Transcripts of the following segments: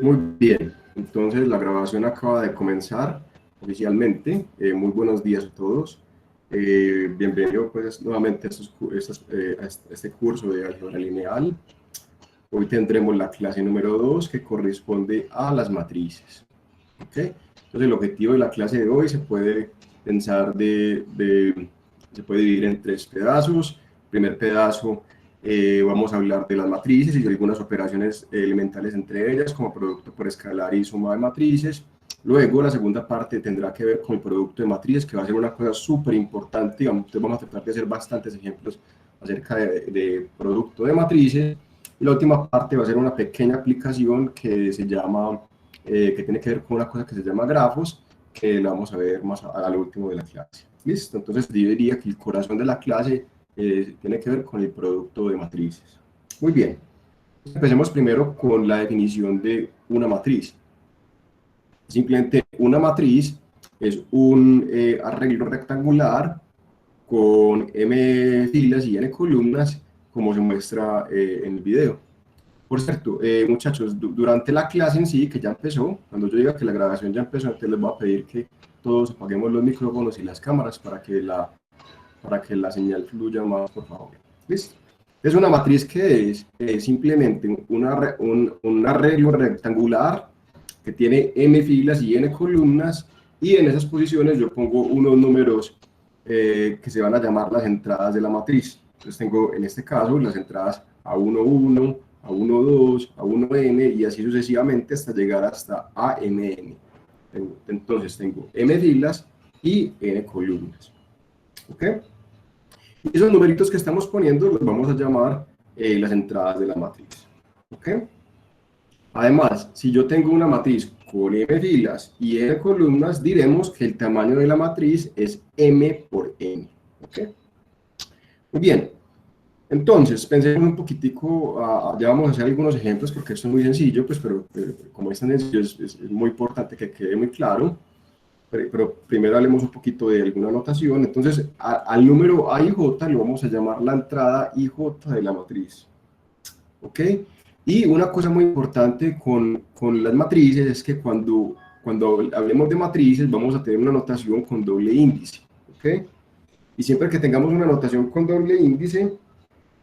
Muy bien, entonces la grabación acaba de comenzar oficialmente. Muy buenos días a todos. Bienvenido pues nuevamente a este curso de álgebra lineal. Hoy tendremos la clase número 2 que corresponde a las matrices. ¿Okay? Entonces el objetivo de la clase de hoy se puede pensar se puede dividir en 3 pedazos. Primer pedazo, vamos a hablar de las matrices y algunas operaciones elementales entre ellas, como producto por escalar y suma de matrices. Luego, la segunda parte tendrá que ver con el producto de matrices, que va a ser una cosa súper importante. Entonces vamos a tratar de hacer bastantes ejemplos acerca de producto de matrices. Y la última parte va a ser una pequeña aplicación que se llama, que tiene que ver con una cosa que se llama grafos, que la vamos a ver más al último de la clase. ¿Listo? Entonces yo diría que el corazón de la clase tiene que ver con el producto de matrices. Muy bien. Empecemos primero con la definición de una matriz. Simplemente una matriz es un arreglo rectangular con m filas y n columnas, como se muestra en el video. Por cierto, muchachos, durante la clase en sí, que ya empezó, cuando yo diga que la grabación ya empezó, entonces les voy a pedir que todos apaguemos los micrófonos y las cámaras para que la señal fluya más, por favor. ¿Listo? Es una matriz que es simplemente un arreglo rectangular que tiene m filas y n columnas, y en esas posiciones yo pongo unos números que se van a llamar las entradas de la matriz. Entonces tengo en este caso las entradas A11, A12, A1n y así sucesivamente hasta llegar hasta AMN. Entonces tengo m filas y n columnas. ¿Ok? Y esos numeritos que estamos poniendo los vamos a llamar las entradas de la matriz. ¿Ok? Además, si yo tengo una matriz con m filas y n columnas, diremos que el tamaño de la matriz es m por n. ¿Ok? Muy bien. Entonces, pensemos un poquitico, ya vamos a hacer algunos ejemplos porque esto es muy sencillo, pues, pero como es tan sencillo, es muy importante que quede muy claro. Pero primero hablemos un poquito de alguna notación. Entonces, al número A y J lo vamos a llamar la entrada IJ de la matriz. ¿Ok? Y una cosa muy importante con las matrices es que cuando hablemos de matrices vamos a tener una notación con doble índice. ¿Ok? Y siempre que tengamos una notación con doble índice,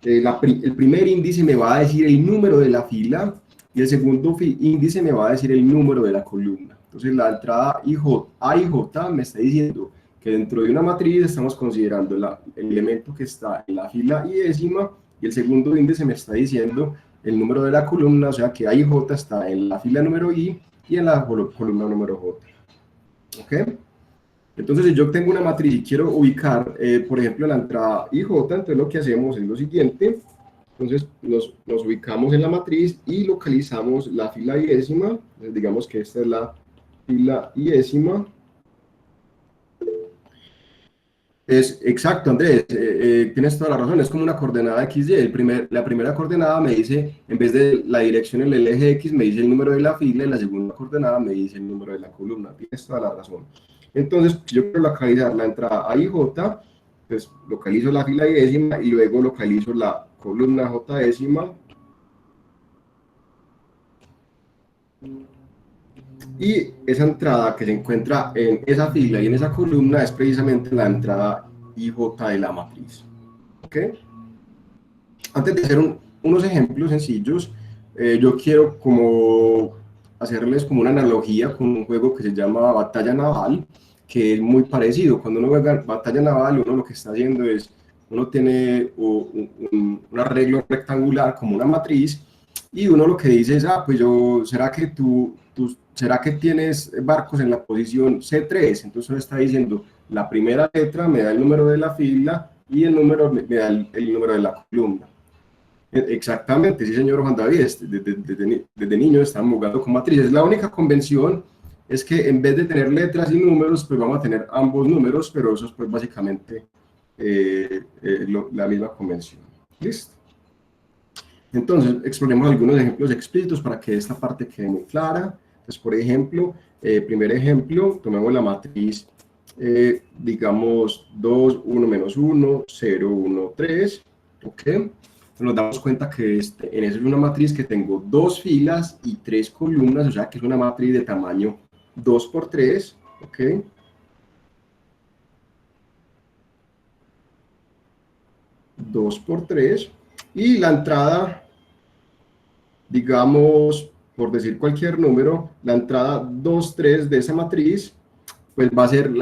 el primer índice me va a decir el número de la fila y el segundo índice me va a decir el número de la columna. Entonces la entrada A y J me está diciendo que dentro de una matriz estamos considerando el elemento que está en la fila y décima, y el segundo índice me está diciendo el número de la columna, o sea que A y J está en la fila número I y en la columna número J. ¿Ok? Entonces, si yo tengo una matriz y quiero ubicar, por ejemplo, la entrada IJ, entonces lo que hacemos es lo siguiente. Entonces, nos ubicamos en la matriz y localizamos la fila y décima. Entonces, digamos que esta es la fila y décima. Es exacto, Andrés, tienes toda la razón, es como una coordenada XY. La primera coordenada me dice, en vez de la dirección en el eje X, me dice el número de la fila, y la segunda coordenada me dice el número de la columna. Tienes toda la razón. Entonces, si yo quiero localizar la entrada A y J, pues localizo la fila y décima y luego localizo la columna J décima. Y esa entrada que se encuentra en esa fila y en esa columna es precisamente la entrada IJ de la matriz. ¿Ok? Antes de hacer unos ejemplos sencillos, yo quiero como hacerles como una analogía con un juego que se llama Batalla Naval, que es muy parecido. Cuando uno juega Batalla Naval, uno lo que está haciendo es, uno tiene un arreglo rectangular como una matriz, y uno lo que dice es, pues ¿será que será que tienes barcos en la posición C3? Entonces uno está diciendo, la primera letra me da el número de la fila y el número me da el número de la columna. Exactamente, sí señor Juan David, desde niño estamos jugando con matrices. La única convención es que en vez de tener letras y números, pues vamos a tener ambos números, pero eso es pues básicamente la misma convención. ¿Listo? Entonces, exploremos algunos ejemplos explícitos para que esta parte quede muy clara. Entonces, por ejemplo, primer ejemplo, tomemos la matriz, digamos, 2, 1, menos 1, 0, 1, 3, ¿ok? nos damos cuenta que en eso es una matriz que tengo 2 filas y 3 columnas, o sea que es una matriz de tamaño 2 por 3, ¿ok? 2 por 3, y la entrada, digamos, por decir cualquier número, la entrada 2, 3 de esa matriz, pues va a ser el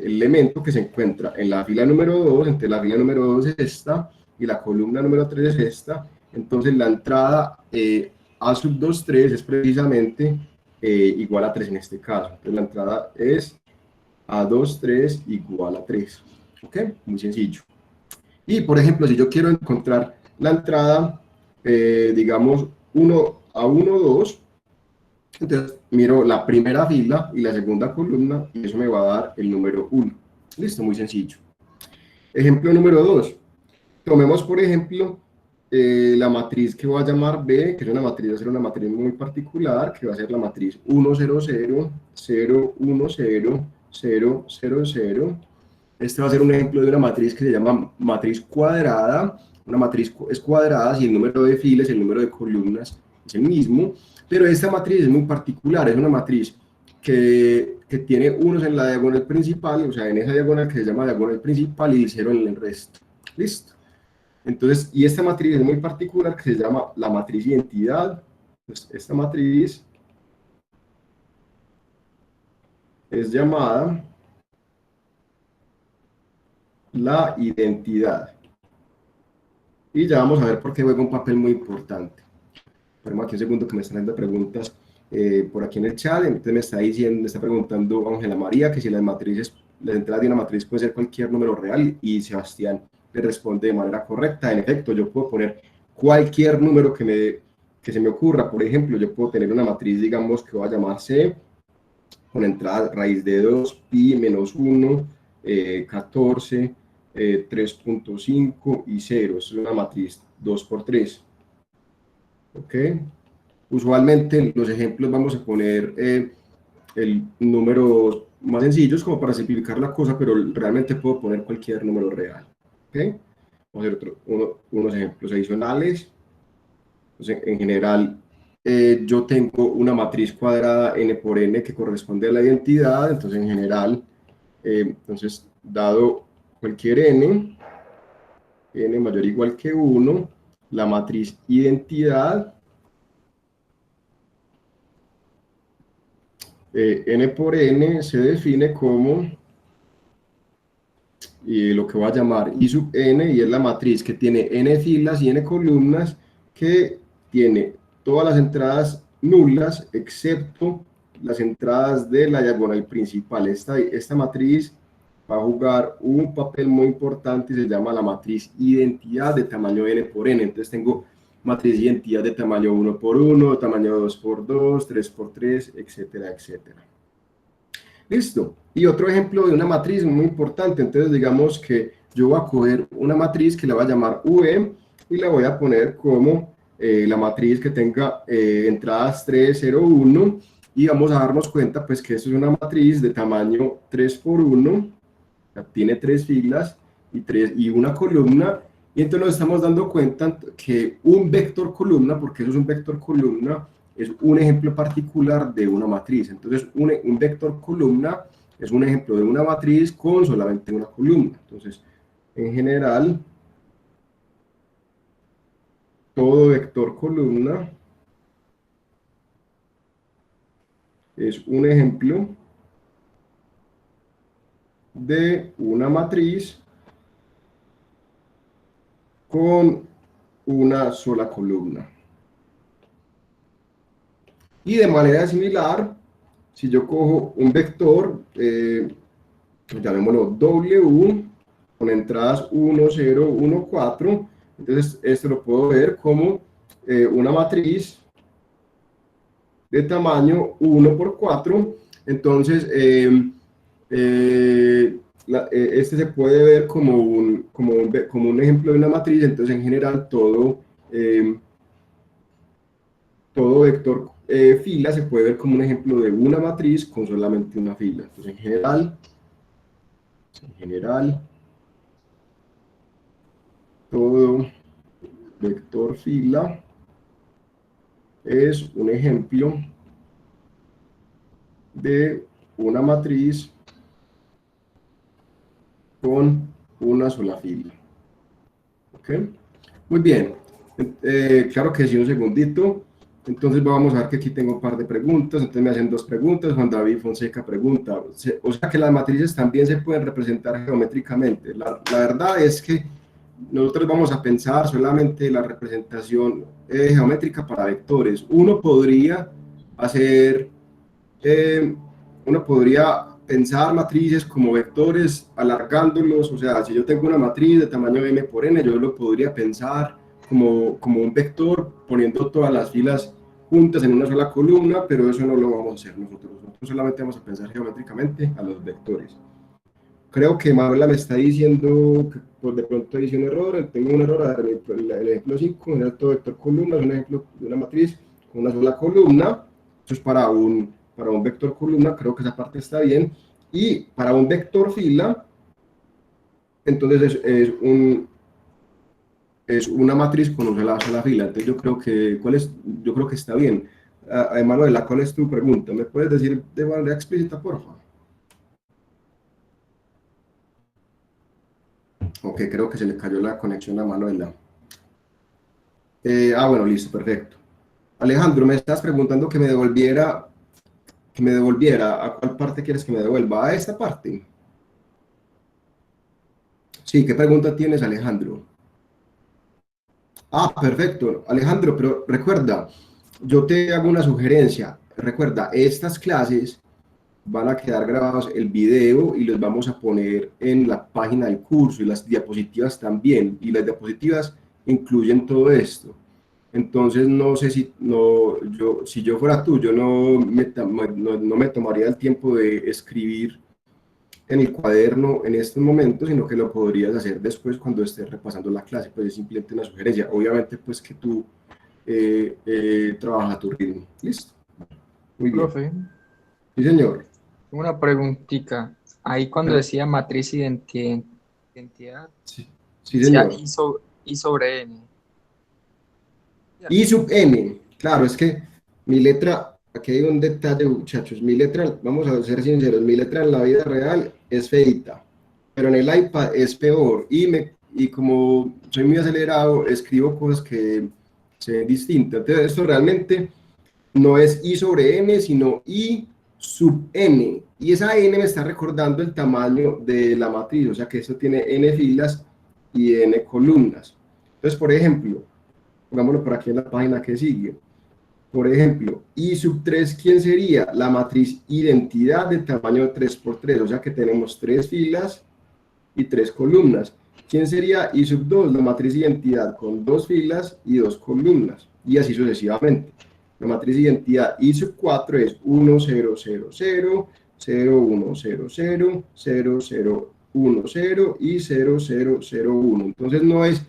elemento que se encuentra en la fila número 2, entre la fila número 2 es esta, y la columna número 3 es esta. Entonces la entrada A sub 2, 3 es precisamente igual a 3 en este caso. Entonces la entrada es A2, 3 igual a 3. ¿Ok? Muy sencillo. Y por ejemplo, si yo quiero encontrar la entrada, digamos, 1 a 1, 2, entonces miro la primera fila y la segunda columna y eso me va a dar el número 1. Listo, muy sencillo. Ejemplo número 2. Tomemos, por ejemplo, la matriz que voy a llamar B, que es una matriz, va a ser una matriz muy particular, que va a ser la matriz 1, 0, 0, 0, 1, 0, 0, 0, 0. Este va a ser un ejemplo de una matriz que se llama matriz cuadrada. Una matriz es cuadrada si el número de filas, el número de columnas es el mismo, pero esta matriz es muy particular, es una matriz que tiene unos en la diagonal principal, o sea, en esa diagonal que se llama diagonal principal y 0 en el resto. ¿Listo? Entonces, y esta matriz es muy particular que se llama la matriz identidad. Entonces, esta matriz es llamada la identidad. Y ya vamos a ver por qué juega un papel muy importante. Esperemos aquí un segundo que me están dando preguntas por aquí en el chat. Entonces me está diciendo, me está preguntando Ángela María que si las matrices, las entradas de una matriz puede ser cualquier número real, y Sebastián le responde de manera correcta. En efecto, yo puedo poner cualquier número que se me ocurra. Por ejemplo, yo puedo tener una matriz, digamos, que va a llamarse con entrada raíz de 2, pi, menos 1, 14, 3.5 y 0. Esto es una matriz 2 por 3. ¿Ok? Usualmente los ejemplos vamos a poner números más sencillos como para simplificar la cosa, pero realmente puedo poner cualquier número real. ¿Ok? Vamos a hacer unos ejemplos adicionales. Entonces, en general, yo tengo una matriz cuadrada n por n que corresponde a la identidad. Entonces, en general, entonces, dado cualquier n mayor o igual que 1, la matriz identidad n por n se define como lo que voy a llamar I sub n, y es la matriz que tiene n filas y n columnas, que tiene todas las entradas nulas excepto las entradas de la diagonal principal. Esta matriz va a jugar un papel muy importante y se llama la matriz identidad de tamaño n por n. Entonces tengo matriz identidad de tamaño 1 por 1, tamaño 2 por 2, 3 por 3, etcétera, etcétera. Listo. Y otro ejemplo de una matriz muy importante. Entonces digamos que yo voy a coger una matriz que la voy a llamar V y la voy a poner como la matriz que tenga entradas 3, 0, 1, y vamos a darnos cuenta pues que esto es una matriz de tamaño 3 por 1, tiene 3 filas y una columna, y entonces nos estamos dando cuenta que un vector columna, porque eso es un vector columna, es un ejemplo particular de una matriz. Entonces un vector columna es un ejemplo de una matriz con solamente una columna. Entonces, en general, todo vector columna es un ejemplo de una matriz con una sola columna. Y de manera similar, si yo cojo un vector, llamémoslo W, con entradas 1, 0, 1, 4, entonces esto lo puedo ver como una matriz de tamaño 1 por 4. Entonces, este se puede ver como un ejemplo de una matriz. Entonces, en general, todo vector fila se puede ver como un ejemplo de una matriz con solamente una fila. Entonces, en general, todo vector fila es un ejemplo de una matriz con una sola fila. ¿Ok? Muy bien. Claro que sí, un segundito. Entonces vamos a ver que aquí tengo un par de preguntas. Entonces me hacen dos preguntas. Juan David Fonseca pregunta, o sea que las matrices también se pueden representar geométricamente. La verdad es que nosotros vamos a pensar solamente la representación geométrica para vectores. Hacer, eh, uno podría pensar matrices como vectores alargándolos, o sea, si yo tengo una matriz de tamaño m por n, yo lo podría pensar como un vector poniendo todas las filas juntas en una sola columna, pero eso no lo vamos a hacer nosotros. Nosotros solamente vamos a pensar geométricamente a los vectores. Creo que Manuela me está diciendo que pues de pronto hice un error, tengo un error, el ejemplo 5, un alto vector columna, es un ejemplo de una matriz con una sola columna, eso es para un vector columna, creo que esa parte está bien, y para un vector fila, entonces es una matriz con una sola fila, entonces yo creo que está bien. Manuela, ¿cuál es tu pregunta? ¿Me puedes decir de manera explícita, por favor? Ok, creo que se le cayó la conexión a Manuela. Bueno, listo, perfecto. Alejandro, me estás preguntando que me devolviera. ¿A cuál parte quieres que me devuelva? ¿A esta parte? Sí, ¿qué pregunta tienes, Alejandro? Perfecto, Alejandro, pero recuerda, yo te hago una sugerencia. Recuerda, estas clases van a quedar grabados el video y los vamos a poner en la página del curso y las diapositivas también. Y las diapositivas incluyen todo esto. Entonces, no sé si yo fuera tú, yo no me tomaría el tiempo de escribir en el cuaderno en este momento, sino que lo podrías hacer después cuando estés repasando la clase, pues es simplemente una sugerencia. Obviamente, pues que tú trabajas a tu ritmo. ¿Listo? Muy bien. Profe, Sí, señor. una preguntita. Ahí cuando Pero- decía matriz identidad, sí, sí, decía señor. I sobre N. Y ¿Cierto? sub n, claro, es que mi letra, aquí hay un detalle, muchachos, mi letra, vamos a ser sinceros, mi letra en la vida real es feita, pero en el iPad es peor, y como soy muy acelerado, escribo cosas que se ven distintas. Entonces, esto realmente no es I sobre N, sino I sub N, y esa N me está recordando el tamaño de la matriz, o sea que esto tiene N filas y N columnas. Entonces, por ejemplo, pongámoslo por aquí en la página que sigue. Por ejemplo, I sub 3, ¿quién sería? La matriz identidad de tamaño 3 por 3, o sea que tenemos tres filas y tres columnas. ¿Quién sería I sub 2? La matriz identidad con dos filas y dos columnas, y así sucesivamente. La matriz identidad I sub 4 es 1, 0, 0, 0, 0, 1, 0, 0, 0, 0, 1, 0 y 0, 0, 0, 1. Entonces no es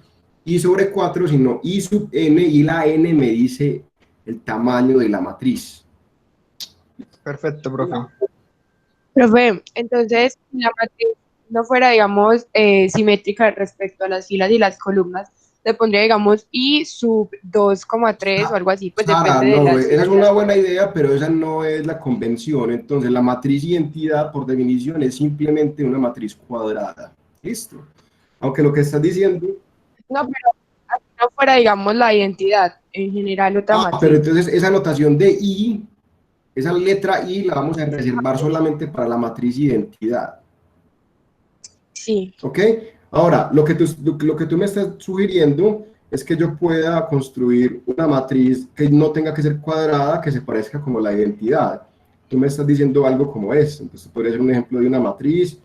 I sobre 4, sino I sub n, y la n me dice el tamaño de la matriz. Perfecto, profe. Profe, entonces, si la matriz no fuera, digamos, simétrica respecto a las filas y las columnas, le pondría, digamos, I sub 2,3 o algo así, pues Sara, depende de no, las esa es filas y una las buena columnas. idea, pero esa no es la convención. Entonces, la matriz identidad, por definición, es simplemente una matriz cuadrada. ¿Listo? Aunque lo que estás diciendo... No, pero así no fuera, digamos, la identidad, en general otra Pero matriz. entonces esa notación de I, esa letra I, la vamos a reservar solamente para la matriz identidad. Sí, ¿Ok? Ahora, lo que tú me estás sugiriendo es que yo pueda construir una matriz que no tenga que ser cuadrada, que se parezca como la identidad. Tú me estás diciendo algo como esto. Entonces, podría ser un ejemplo de una matriz,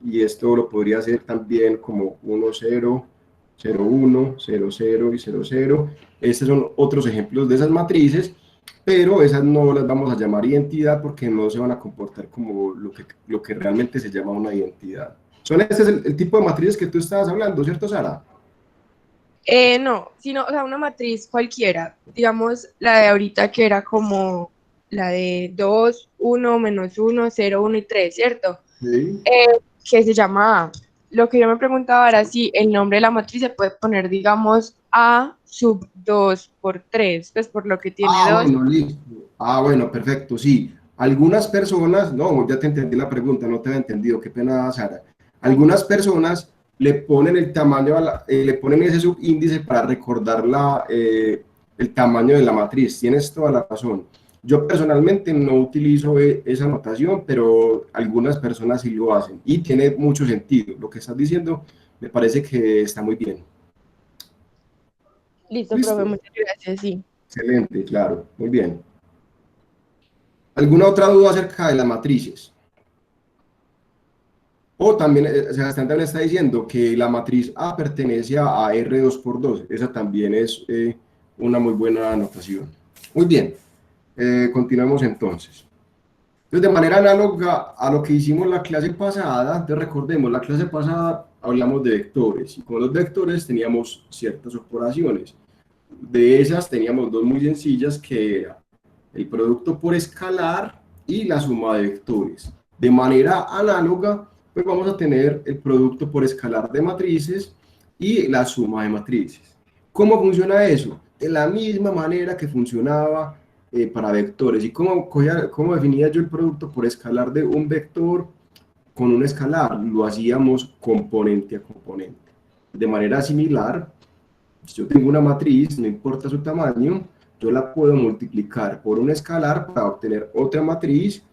y esto lo podría hacer también como 1, 0, 0, 1, 0, 0 y 0, 0. Estos son otros ejemplos de esas matrices, pero esas no las vamos a llamar identidad porque no se van a comportar como lo que realmente se llama una identidad. Este es el tipo de matrices que tú estabas hablando, ¿cierto, Sara? no, sino, o sea, una matriz cualquiera, digamos, la de ahorita que era como la de 2, 1, -1, 0, 1 y 3, ¿cierto? Sí. Que se llama A. lo que yo me preguntaba era si el nombre de la matriz se puede poner, digamos, A sub 2 por 3, pues por lo que tiene 2. Bueno, listo. Bueno, perfecto, sí. Algunas personas, no, ya te entendí la pregunta, no te había entendido, qué pena, Sara. Algunas personas le ponen el tamaño, le ponen ese subíndice para recordar el tamaño de la matriz, tienes toda la razón. Yo personalmente no utilizo esa notación, pero algunas personas sí lo hacen y tiene mucho sentido. Lo que estás diciendo me parece que está muy bien. Listo, profe, ¿Listo? muchas gracias, sí. Excelente, claro, muy bien. ¿Alguna otra duda acerca de las matrices? O también, Sebastián también está diciendo que la matriz A pertenece a R2 por 2. Esa también es una muy buena anotación. Muy bien, continuemos entonces. Entonces, de manera análoga a lo que hicimos la clase pasada, entonces recordemos, la clase pasada hablamos de vectores, y con los vectores teníamos ciertas operaciones. De esas teníamos dos muy sencillas, que era el producto por escalar y la suma de vectores. De manera análoga, pues vamos a tener el producto por escalar de matrices y la suma de matrices. ¿Cómo funciona eso? De la misma manera que funcionaba para vectores. ¿Y cómo definía yo el producto por escalar de un vector con un escalar? Lo hacíamos componente a componente. De manera similar, si yo tengo una matriz, no importa su tamaño, yo la puedo multiplicar por un escalar para obtener otra matriz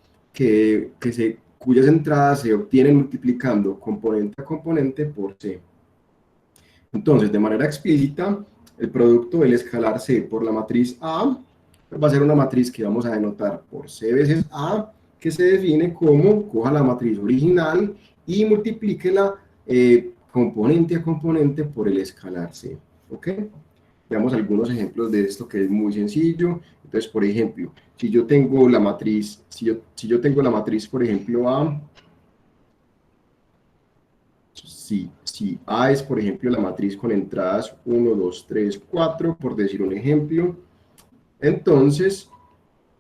cuyas entradas se obtienen multiplicando componente a componente por C. Entonces, de manera explícita, el producto del escalar C por la matriz A va a ser una matriz que vamos a denotar por C veces A, que se define como, coja la matriz original y multiplíquela componente a componente por el escalar C. ¿Ok? Veamos algunos ejemplos de esto que es muy sencillo. Entonces, por ejemplo, si yo tengo la matriz, si yo tengo la matriz, por ejemplo, A, si A es, por ejemplo, la matriz con entradas 1, 2, 3, 4, por decir un ejemplo, entonces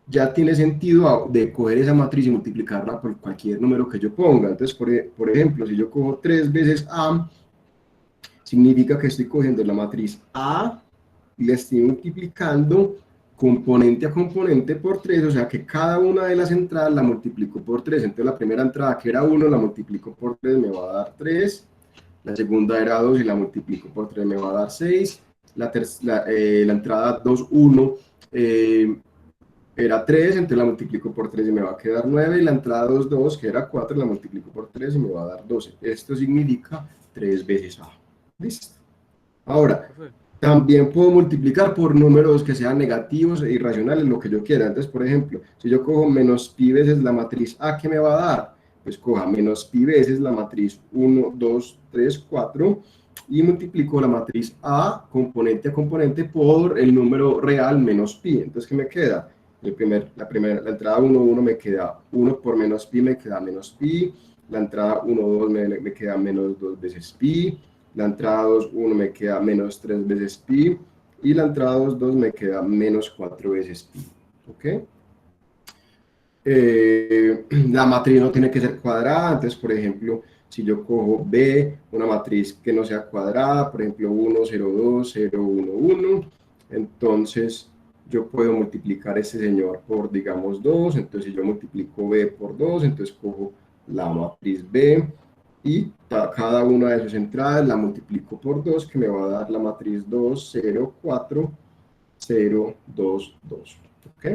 ya tiene sentido de coger esa matriz y multiplicarla por cualquier número que yo ponga. Entonces, por ejemplo, si yo cojo 3 veces A, significa que estoy cogiendo la matriz A y la estoy multiplicando componente a componente por 3, o sea que cada una de las entradas la multiplico por 3. Entonces la primera entrada, que era 1, la multiplico por 3, me va a dar 3. La segunda era 2 y la multiplico por 3, me va a dar 6. La entrada 2, 1 era 3, entonces la multiplico por 3 y me va a quedar 9. Y la entrada 2, 2, que era 4, la multiplico por 3 y me va a dar 12. Esto significa 3 veces A. ¿Listo? Ahora, también puedo multiplicar por números que sean negativos e irracionales, lo que yo quiera. Entonces, por ejemplo, si yo cojo menos pi veces la matriz A, ¿qué me va a dar? Pues coja menos pi veces la matriz 1, 2, 3, 4 y multiplico la matriz A componente a componente por el número real menos pi. Entonces, ¿qué me queda? La entrada 1, 1 me queda 1 por menos pi, me queda menos pi. La entrada 1, 2 me queda menos 2 veces pi. La entrada 2, 1 me queda menos 3 veces pi, y la entrada 2, 2 me queda menos 4 veces pi. ¿Ok? La matriz no tiene que ser cuadrada, entonces, por ejemplo, si yo cojo B, una matriz que no sea cuadrada, por ejemplo, 1, 0, 2, 0, 1, 1, entonces yo puedo multiplicar este señor por, digamos, 2, entonces si yo multiplico B por 2, entonces cojo la matriz B, y cada una de sus entradas la multiplico por 2, que me va a dar la matriz 2, 0, 4, 0, 2, 2. ¿Ok?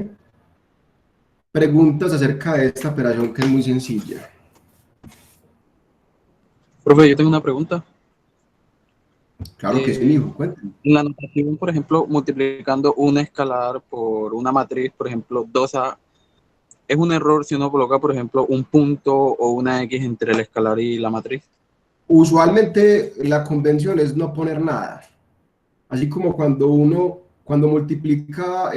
Preguntas acerca de esta operación que es muy sencilla. Profe, yo tengo una pregunta. Claro que sí, hijo, cuéntame. En la notación, por ejemplo, multiplicando un escalar por una matriz, por ejemplo, 2A, ¿es un error si uno coloca, por ejemplo, un punto o una X entre el escalar y la matriz? Usualmente la convención es no poner nada. Así como cuando multiplica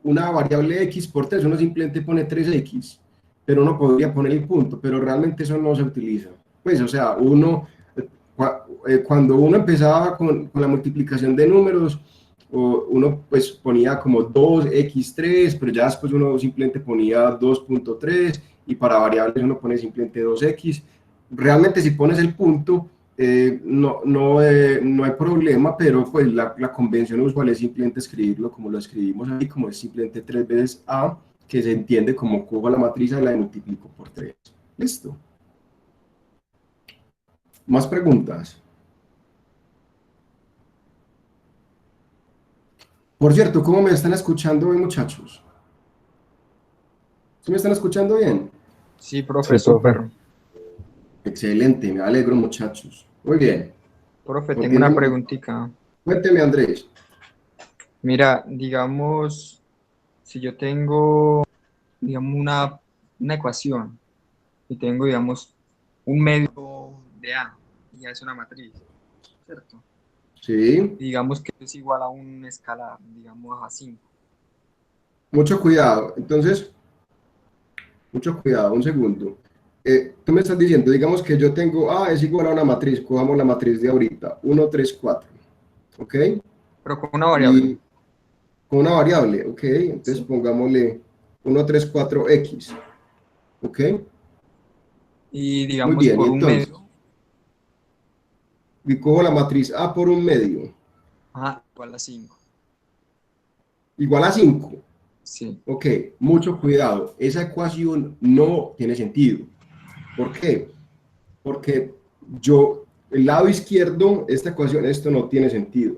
una variable X por 3, uno simplemente pone 3X, pero uno podría poner el punto, pero realmente eso no se utiliza. Pues, o sea, cuando uno empezaba con la multiplicación de números, uno pues ponía como 2x3, pero ya después uno simplemente ponía 2.3, y para variables uno pone simplemente 2x, realmente si pones el punto, no hay problema, pero pues la convención usual es simplemente escribirlo como lo escribimos ahí, como es simplemente 3 veces A, que se entiende como cojo la matriz y la multiplico por 3. Listo. ¿Más preguntas? Por cierto, ¿cómo me están escuchando hoy, muchachos? ¿Sí me están escuchando bien? Sí, profe, súper. Excelente, me alegro, muchachos. Muy bien. Profe, tengo una preguntita. Cuénteme, Andrés. Mira, digamos, si yo tengo, digamos, una ecuación y tengo, digamos, un medio de A, y ya es una matriz, ¿cierto? Sí. Digamos que es igual a un escalar, digamos, a 5. Mucho cuidado. Entonces, mucho cuidado, un segundo. Tú me estás diciendo, digamos que yo tengo A es igual a una matriz, cojamos la matriz de ahorita, 1, 3, 4, ¿ok? Pero con una variable. Y con una variable, ¿ok? Entonces Sí. pongámosle 1, 3, 4, X, ¿ok? Y Muy digamos bien, y por un entonces, medio, y cojo la matriz A por un medio, igual a 5. igual a 5. Sí. Ok, mucho cuidado, esa ecuación no tiene sentido. ¿Por qué? Porque el lado izquierdo, esta ecuación, esto no tiene sentido.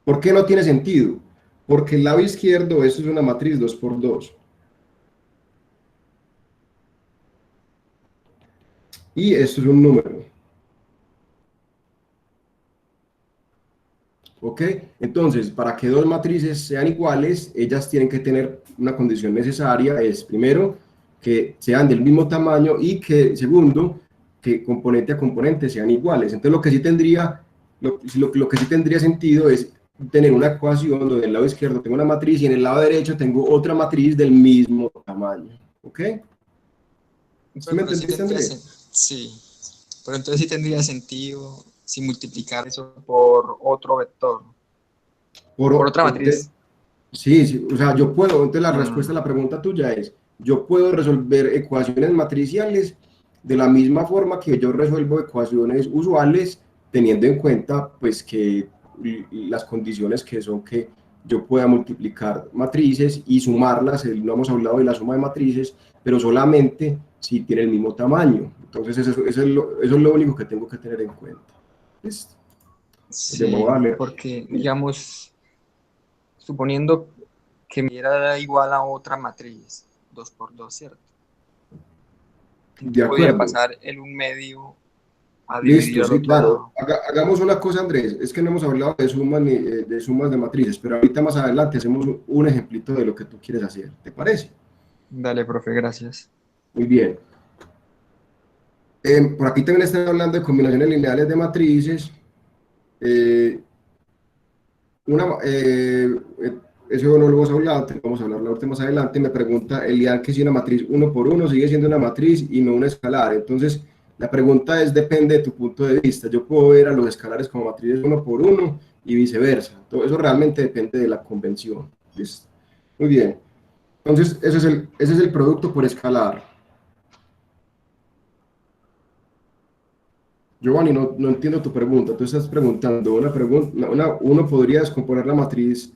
¿Por qué no tiene sentido? Porque el lado izquierdo, esto es una matriz 2 por 2. Y esto es un número. ¿Ok? Entonces, para que dos matrices sean iguales, ellas tienen que tener una condición necesaria, es primero, que sean del mismo tamaño y que, segundo, que componente a componente sean iguales. Entonces, lo que sí tendría sentido es tener una ecuación donde en el lado izquierdo tengo una matriz y en el lado derecho tengo otra matriz del mismo tamaño. ¿Ok? ¿Sí me Pero sí entendiste, tendría Andrés? sí. Pero entonces sí tendría sentido si multiplicar eso por otro vector, por otra matriz. Sí, sí, o sea, yo puedo, entonces la respuesta a Mm, la pregunta tuya es, yo puedo resolver ecuaciones matriciales de la misma forma que yo resuelvo ecuaciones usuales, teniendo en cuenta, pues, que las condiciones que son que yo pueda multiplicar matrices y sumarlas, no hemos hablado de la suma de matrices, pero solamente si tiene el mismo tamaño. Entonces, eso es lo único que tengo que tener en cuenta. ¿Listo? Bien, sí, vamos a leer. porque, digamos, suponiendo que mi era igual a otra matriz, 2 por 2, ¿cierto? De Entonces podría acuerdo. pasar el un medio a dividir Listo, al sí, otro claro. lado. Hagamos una cosa, Andrés, es que no hemos hablado de sumas, de sumas de matrices, pero ahorita más adelante hacemos un ejemplito de lo que tú quieres hacer, ¿te parece? Dale, profe, gracias. Muy bien. Por aquí también están hablando de combinaciones lineales de matrices. Eh, una, eso no lo hemos hablado, vamos a hablarlo ahorita más adelante. Me pregunta Elian que si una matriz uno por uno sigue siendo una matriz y no una escalar. Entonces, la pregunta es, depende de tu punto de vista. Yo puedo ver a los escalares como matrices uno por uno y viceversa. Todo eso realmente depende de la convención. ¿Listo? Muy bien. Entonces, ese es el producto por escalar. Giovanni, no entiendo tu pregunta. Tú estás preguntando uno podría descomponer la matriz,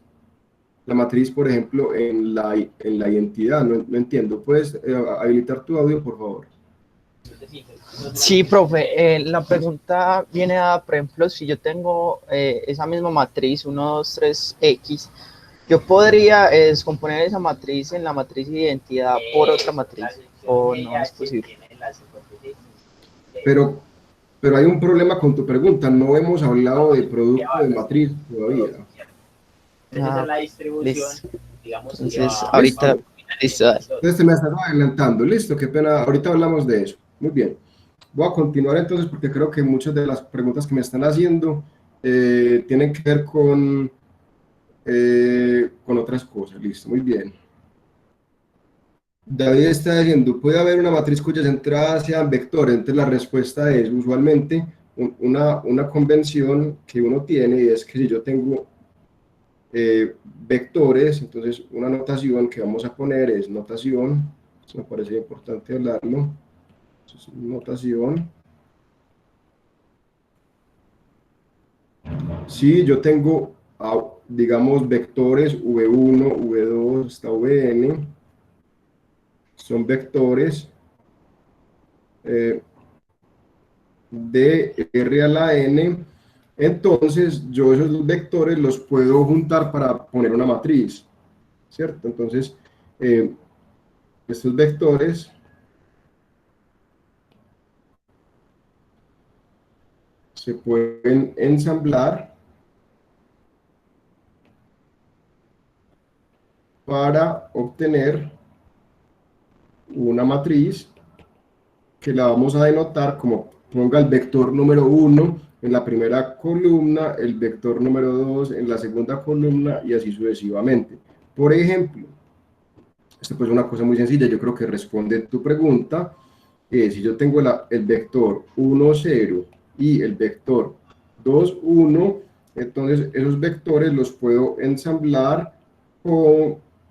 por ejemplo, en la identidad. No entiendo. ¿Puedes habilitar tu audio, por favor? Sí, profe, la pregunta viene a, por ejemplo, si yo tengo esa misma matriz, 1, 2, 3, X, yo podría descomponer esa matriz en la matriz de identidad por otra matriz, o no es posible. Pero hay un problema con tu pregunta. No hemos hablado de producto de matriz todavía. Ah, listo. Entonces, Listo. ahorita, listo, dale. Entonces te me estás adelantando. Listo, qué pena. Ahorita hablamos de eso. Muy bien. Voy a continuar entonces porque creo que muchas de las preguntas que me están haciendo tienen que ver con otras cosas. Listo, muy bien. David está diciendo, ¿puede haber una matriz cuyas entradas sean vectores? Entonces la respuesta es usualmente una convención que uno tiene y es que si yo tengo vectores, entonces una notación que vamos a poner es notación Me parece importante hablarlo. Eso es notación. Si yo tengo, digamos, vectores V1, V2 hasta Vn, son vectores de R a la n, entonces yo esos dos vectores los puedo juntar para poner una matriz, ¿cierto? Entonces, estos vectores se pueden ensamblar para obtener una matriz que la vamos a denotar como, ponga el vector número 1 en la primera columna, el vector número 2 en la segunda columna y así sucesivamente. Por ejemplo, esto pues es una cosa muy sencilla, yo creo que responde tu pregunta. Si yo tengo el vector 1, 0 y el vector 2, 1, entonces esos vectores los puedo ensamblar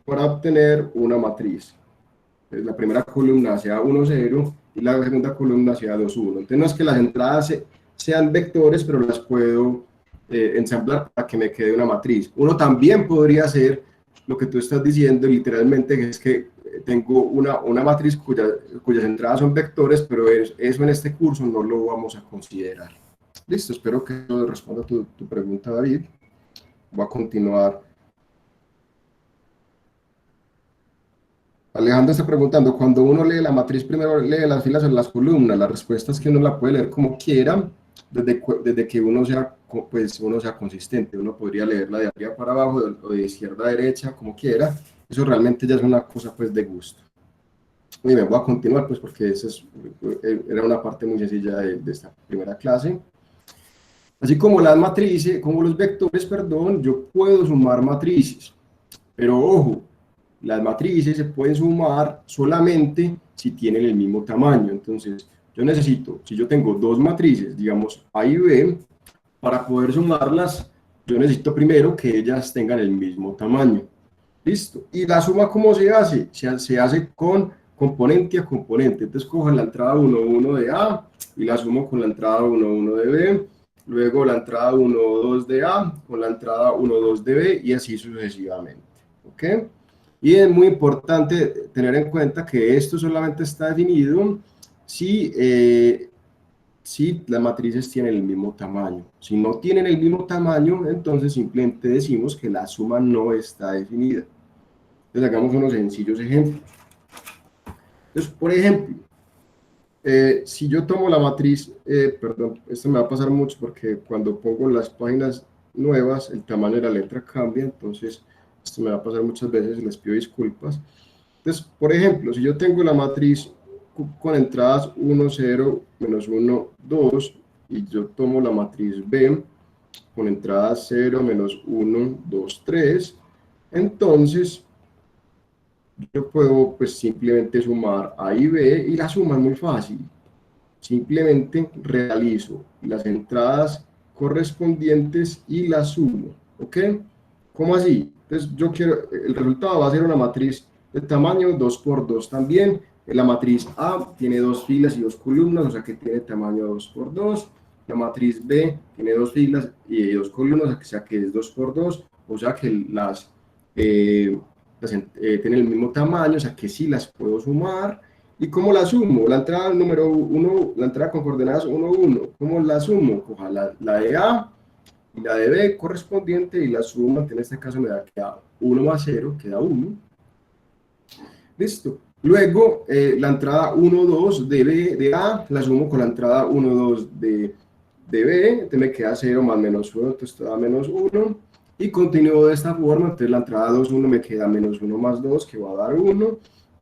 para obtener una matriz. Entonces, la primera columna sea 1, 0 y la segunda columna sea 2, 1. Entonces no es que las entradas sean vectores, pero las puedo ensamblar para que me quede una matriz. Uno también podría hacer lo que tú estás diciendo literalmente, que es que tengo una matriz cuyas entradas son vectores, pero eso en este curso no lo vamos a considerar. Listo, espero que eso responda a tu pregunta, David. Voy a continuar. Alejandro está preguntando, cuando uno lee la matriz, primero lee las filas o las columnas. La respuesta es que uno la puede leer como quiera, desde que uno sea consistente. Uno podría leerla de arriba para abajo o de izquierda a derecha, como quiera. Eso realmente ya es una cosa pues de gusto. Muy bien, voy a continuar pues porque esa era una parte muy sencilla de esta primera clase. Así como las matrices, como los vectores, perdón, yo puedo sumar matrices. Pero ojo, las matrices se pueden sumar solamente si tienen el mismo tamaño. Entonces, yo necesito, si yo tengo dos matrices, digamos A y B, para poder sumarlas, yo necesito primero que ellas tengan el mismo tamaño. Listo. ¿Y la suma cómo se hace? Se hace con componente a componente. Entonces, cojo la entrada 1, 1 de A y la sumo con la entrada 1, 1 de B. Luego la entrada 1, 2 de A con la entrada 1, 2 de B y así sucesivamente. ¿Ok? Y es muy importante tener en cuenta que esto solamente está definido si las matrices tienen el mismo tamaño. Si no tienen el mismo tamaño, entonces simplemente decimos que la suma no está definida. Entonces hagamos unos sencillos ejemplos. Entonces, por ejemplo, si yo tomo la matriz, perdón, esto me va a pasar mucho porque cuando pongo las páginas nuevas, el tamaño de la letra cambia, entonces esto me va a pasar muchas veces y les pido disculpas. Entonces, por ejemplo, si yo tengo la matriz con entradas 1, 0, menos 1, 2, y yo tomo la matriz B con entradas 0, menos 1, 2, 3, entonces yo puedo pues simplemente sumar A y B, y la suma es muy fácil. Simplemente realizo las entradas correspondientes y las sumo, ¿ok? ¿Cómo así? Entonces yo quiero, el resultado va a ser una matriz de tamaño 2 por 2 también. La matriz A tiene 2 filas y 2 columnas, o sea que tiene tamaño 2 por 2. La matriz B tiene 2 filas y 2 columnas, o sea que es 2 por 2, o sea que tienen el mismo tamaño, o sea que sí las puedo sumar. ¿Y cómo la sumo? La entrada número 1, la entrada con coordenadas 1, 1. ¿Cómo la sumo? Coja la de A y la de B correspondiente y la suma, en este caso me da que 1 más 0, queda 1. Listo. Luego, la entrada 1, 2 de A, la sumo con la entrada 1, 2 de B, entonces me queda 0 más menos 1, entonces te da menos 1. Y continúo de esta forma, entonces la entrada 2, 1 me queda menos 1 más 2, que va a dar 1.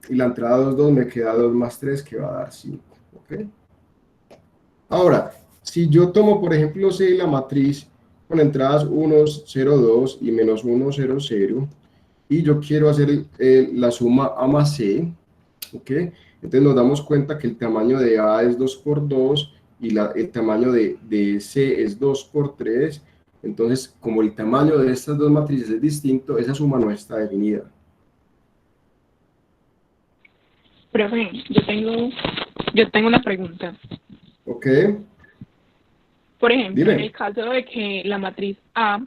Y la entrada 2, 2 me queda 2 más 3, que va a dar 5. ¿Ok? Ahora, si yo tomo, por ejemplo, la matriz con entradas 1, 0, 2 y menos 1, 0, 0, y yo quiero hacer la suma A más C, ¿ok? Entonces nos damos cuenta que el tamaño de A es 2 por 2 y el tamaño de C es 2 por 3. Entonces, como el tamaño de estas dos matrices es distinto, esa suma no está definida. Profe, yo tengo una pregunta. Ok, Por ejemplo, en dime. el caso de que la matriz A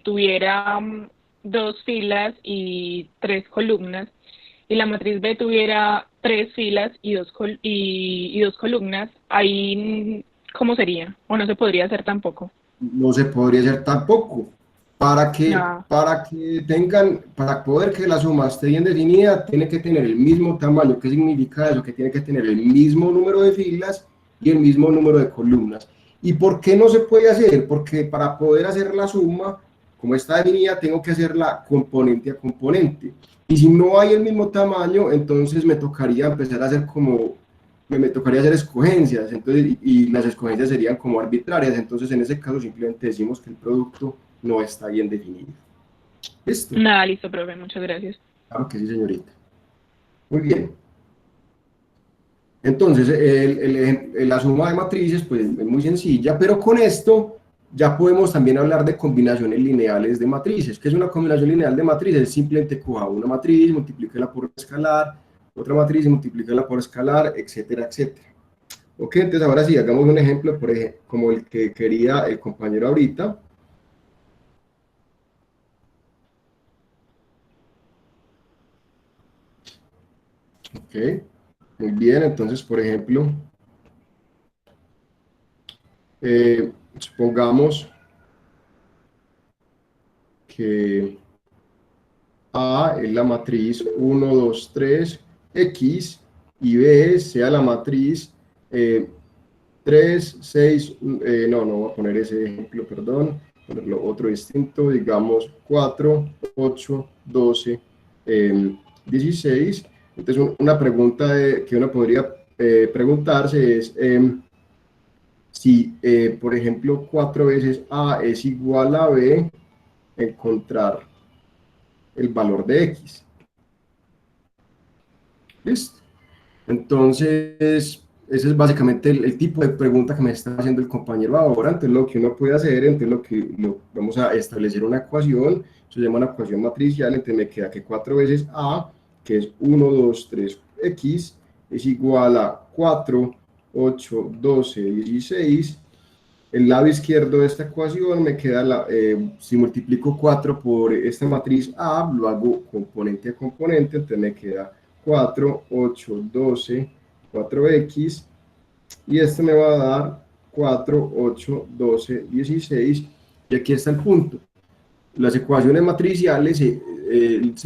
tuviera dos filas y tres columnas, y la matriz B tuviera tres filas y y dos columnas, ahí ¿cómo sería? ¿O no se podría hacer tampoco? No se podría hacer tampoco. No. Para poder que la suma esté bien definida, tiene que tener el mismo tamaño. ¿Qué significa eso? Que tiene que tener el mismo número de filas y el mismo número de columnas. ¿Y por qué no se puede hacer? Porque para poder hacer la suma, como está definida, tengo que hacerla componente a componente. Y si no hay el mismo tamaño, entonces me tocaría empezar a hacer me tocaría hacer escogencias, entonces, y las escogencias serían como arbitrarias, entonces en ese caso simplemente decimos que el producto no está bien definido. ¿Listo? Nada, listo, profe, muchas gracias. Claro que sí, señorita. Muy bien. Entonces, la suma de matrices pues, es muy sencilla, pero con esto ya podemos también hablar de combinaciones lineales de matrices. ¿Qué es una combinación lineal de matrices? Es simplemente coja una matriz, multiplíquela por escalar, otra matriz y multiplíquela por escalar, etcétera, etcétera. Ok, entonces ahora sí, hagamos un ejemplo, por ejemplo, como el que quería el compañero ahorita. Ok, muy bien, entonces, por ejemplo, supongamos que A es la matriz 1, 2, 3, X, y B sea la matriz 3, 6, no voy a poner ese ejemplo, perdón, ponerlo otro distinto, digamos 4, 8, 12, 16. Entonces, una pregunta que uno podría preguntarse es si, por ejemplo, 4 veces A es igual a B, encontrar el valor de X. ¿Listo? Entonces, ese es básicamente el tipo de pregunta que me está haciendo el compañero ahora. Entonces, lo que uno puede hacer, vamos a establecer una ecuación, se llama una ecuación matricial, entonces me queda que 4 veces A, que es 1, 2, 3, X, es igual a 4, 8, 12, 16. El lado izquierdo de esta ecuación me queda, si multiplico 4 por esta matriz A, lo hago componente a componente, entonces me queda 4, 8, 12, 4x, y esto me va a dar 4, 8, 12, 16, y aquí está el punto. Las ecuaciones matriciales,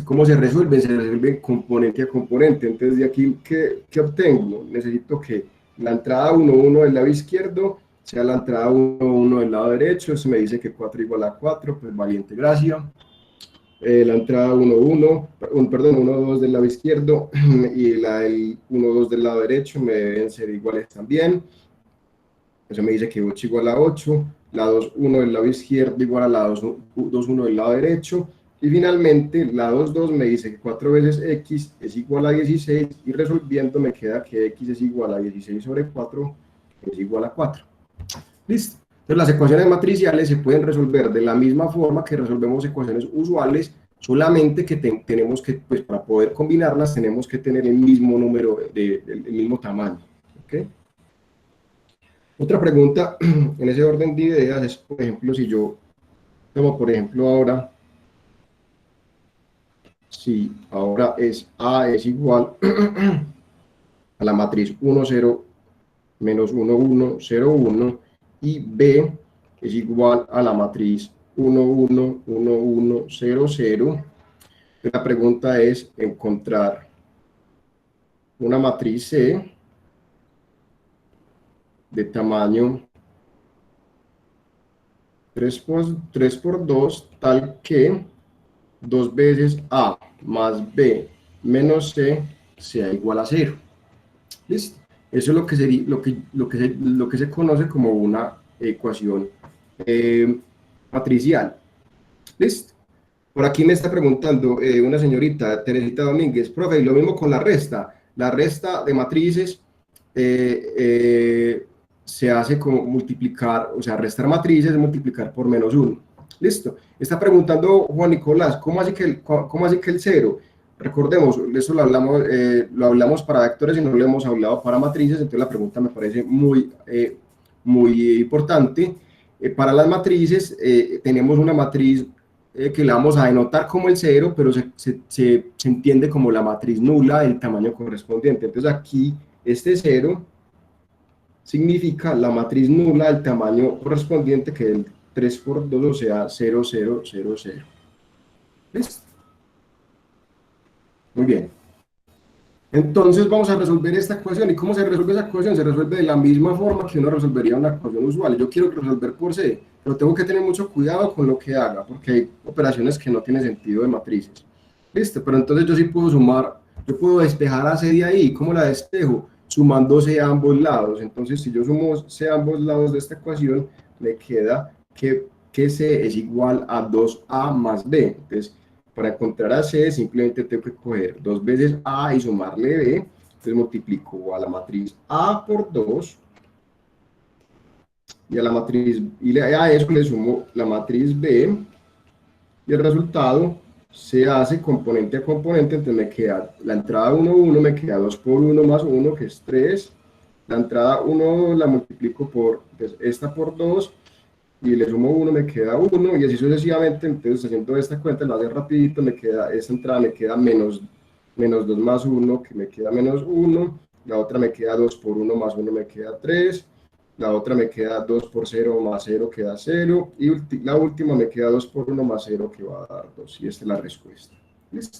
¿cómo se resuelven? Se resuelven componente a componente. Entonces, de aquí, ¿qué obtengo? Necesito que la entrada 1, 1 del lado izquierdo sea la entrada 1, 1 del lado derecho. Eso me dice que 4 igual a 4, pues valiente gracia. La entrada 1, 1, perdón, 1, 2 del lado izquierdo y la 1, 2 del lado derecho me deben ser iguales también. Eso me dice que 8 igual a 8, la 2, 1 del lado izquierdo igual a la 2, 2, 1 del lado derecho, y finalmente la 2, 2 me dice que 4 veces x es igual a 16, y resolviendo me queda que x es igual a 16 sobre 4, que es igual a 4. Listo. Entonces las ecuaciones matriciales se pueden resolver de la misma forma que resolvemos ecuaciones usuales, solamente que tenemos que, pues para poder combinarlas, tenemos que tener el mismo número, el mismo tamaño. ¿Okay? Otra pregunta en ese orden de ideas es, por ejemplo, si yo tomo, por ejemplo, ahora, si ahora A es igual a la matriz 1, 0, menos 1, 1, 0, 1, y B es igual a la matriz 1, 1, 1, 1, 0, 0. La pregunta es encontrar una matriz C de tamaño 3 por 2, tal que 2 veces A más B menos C sea igual a 0. ¿Listo? Eso es lo que, sería, lo que se conoce como una ecuación matricial. ¿Listo? Por aquí me está preguntando una señorita, Teresita Domínguez, profe, y lo mismo con la resta. La resta de matrices se hace como multiplicar, o sea, restar matrices es multiplicar por menos 1. Listo. Está preguntando Juan Nicolás, ¿cómo así que el 0? recordemos, eso lo hablamos para vectores y no lo hemos hablado para matrices, entonces la pregunta me parece muy importante. Para las matrices, tenemos una matriz que la vamos a denotar como el 0, pero se entiende como la matriz nula del tamaño correspondiente. Entonces aquí este 0 significa la matriz nula del tamaño correspondiente, que es el 3 por 2, o sea, 0, 0, 0, 0. ¿Listo? Muy bien. Entonces vamos a resolver esta ecuación. ¿Y cómo se resuelve esa ecuación? Se resuelve de la misma forma que uno resolvería una ecuación usual. Yo quiero resolver por C, pero tengo que tener mucho cuidado con lo que haga, porque hay operaciones que no tienen sentido de matrices. ¿Listo? Pero entonces yo sí puedo sumar, yo puedo despejar a C de ahí. ¿Cómo la despejo? Sumando C a ambos lados. Entonces, si yo sumo C a ambos lados de esta ecuación, me queda que C es igual a 2A más B. Entonces, para encontrar a C, simplemente tengo que coger 2 veces A y sumarle B. Entonces multiplico a la matriz A por 2 y a eso le sumo la matriz B, y el resultado se hace componente a componente. Entonces me queda la entrada 1, 1, me queda 2 por 1 más 1, que es 3. La entrada 1, 2 la multiplico por esta por 2, y le sumo 1, me queda 1, y así sucesivamente. Entonces, haciendo esta cuenta, lo hace rapidito, me queda, esta entrada me queda menos 2 más 1, que me queda menos 1, la otra me queda 2 por 1 más 1, me queda 3, la otra me queda 2 por 0 más 0, queda 0, y la última me queda 2 por 1 más 0, que va a dar 2, y esta es la respuesta. ¿Listo?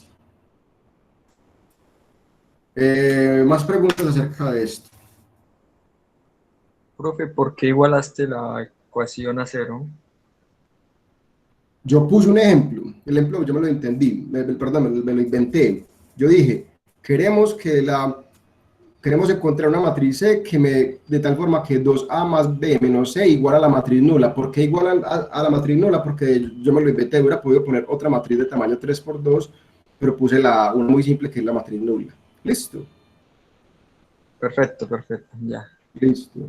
Más preguntas acerca de esto. Profe, ¿por qué igualaste la ecuación a 0? Yo puse un ejemplo, el ejemplo yo me lo entendí, perdón, me lo inventé. Yo dije, queremos encontrar una matriz C de tal forma que 2A más B menos C igual a la matriz nula. ¿Por qué igual a la matriz nula? Porque yo me lo inventé, hubiera podido poner otra matriz de tamaño 3 por 2, pero puse una muy simple, que es la matriz nula. ¿Listo? Perfecto, ya. Listo.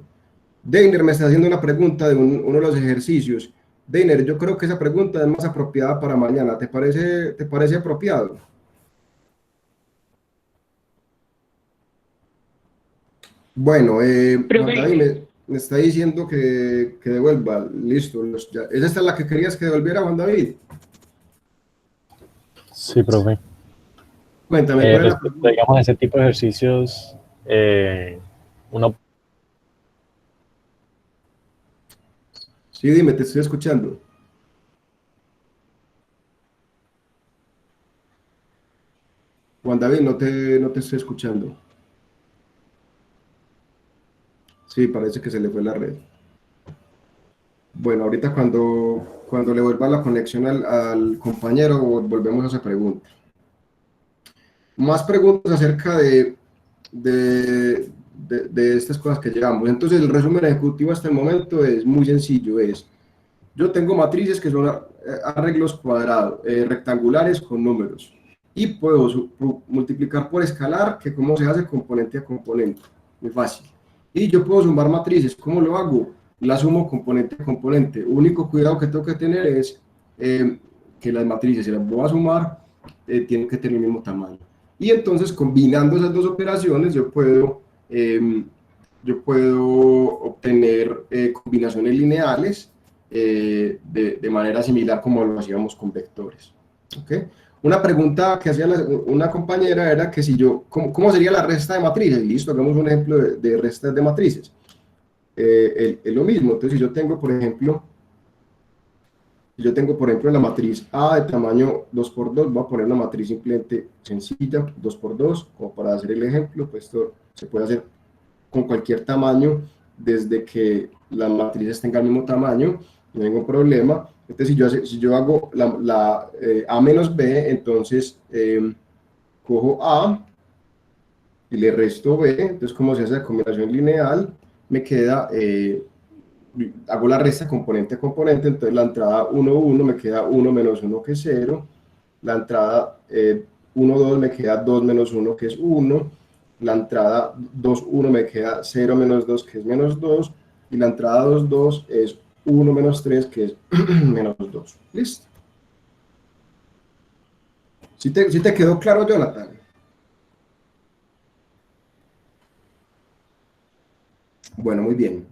Deiner me está haciendo una pregunta de uno de los ejercicios. Deiner, yo creo que esa pregunta es más apropiada para mañana. ¿Te parece apropiado? Bueno, Juan David me está diciendo que devuelva. Listo. ¿Esa es la que querías que devolviera, Juan David? Sí, profe. Cuéntame. Respecto, digamos, a ese tipo de ejercicios, uno... Sí, dime, te estoy escuchando. Juan David, no te estoy escuchando. Sí, parece que se le fue la red. Bueno, ahorita cuando le vuelva la conexión al compañero, volvemos a esa pregunta. Más preguntas acerca de estas cosas que llevamos. Entonces, el resumen ejecutivo hasta el momento es muy sencillo. Yo tengo matrices que son arreglos cuadrados, rectangulares con números. Y puedo multiplicar por escalar, que cómo se hace componente a componente. Muy fácil. Y yo puedo sumar matrices. ¿Cómo lo hago? La sumo componente a componente. Único cuidado que tengo que tener es que las matrices, si las voy a sumar, tienen que tener el mismo tamaño. Y entonces, combinando esas dos operaciones, yo puedo obtener combinaciones lineales de manera similar como lo hacíamos con vectores. ¿Okay? Una pregunta que hacía una compañera era que si ¿cómo sería la resta de matrices? Listo, hagamos un ejemplo de restas de matrices. Es lo mismo. Entonces, si yo tengo, por ejemplo, la matriz A de tamaño 2 por 2, voy a poner una matriz simplemente sencilla, 2 por 2, como para hacer el ejemplo. Pues esto se puede hacer con cualquier tamaño, desde que las matrices tengan el mismo tamaño, no hay ningún problema. Entonces, si yo hago A menos B, entonces cojo A y le resto B. Entonces, como se hace la combinación lineal, me queda, hago la resta componente a componente. Entonces, la entrada 1, 1 me queda 1 menos 1, que es 0. La entrada 1, 2 me queda 2 menos 1, que es 1. La entrada 2, 1 me queda 0 menos 2, que es menos 2. Y la entrada 2, 2 es 1 menos 3, que es menos 2. ¿Listo? ¿Sí te quedó claro, Jonathan? Bueno, muy bien.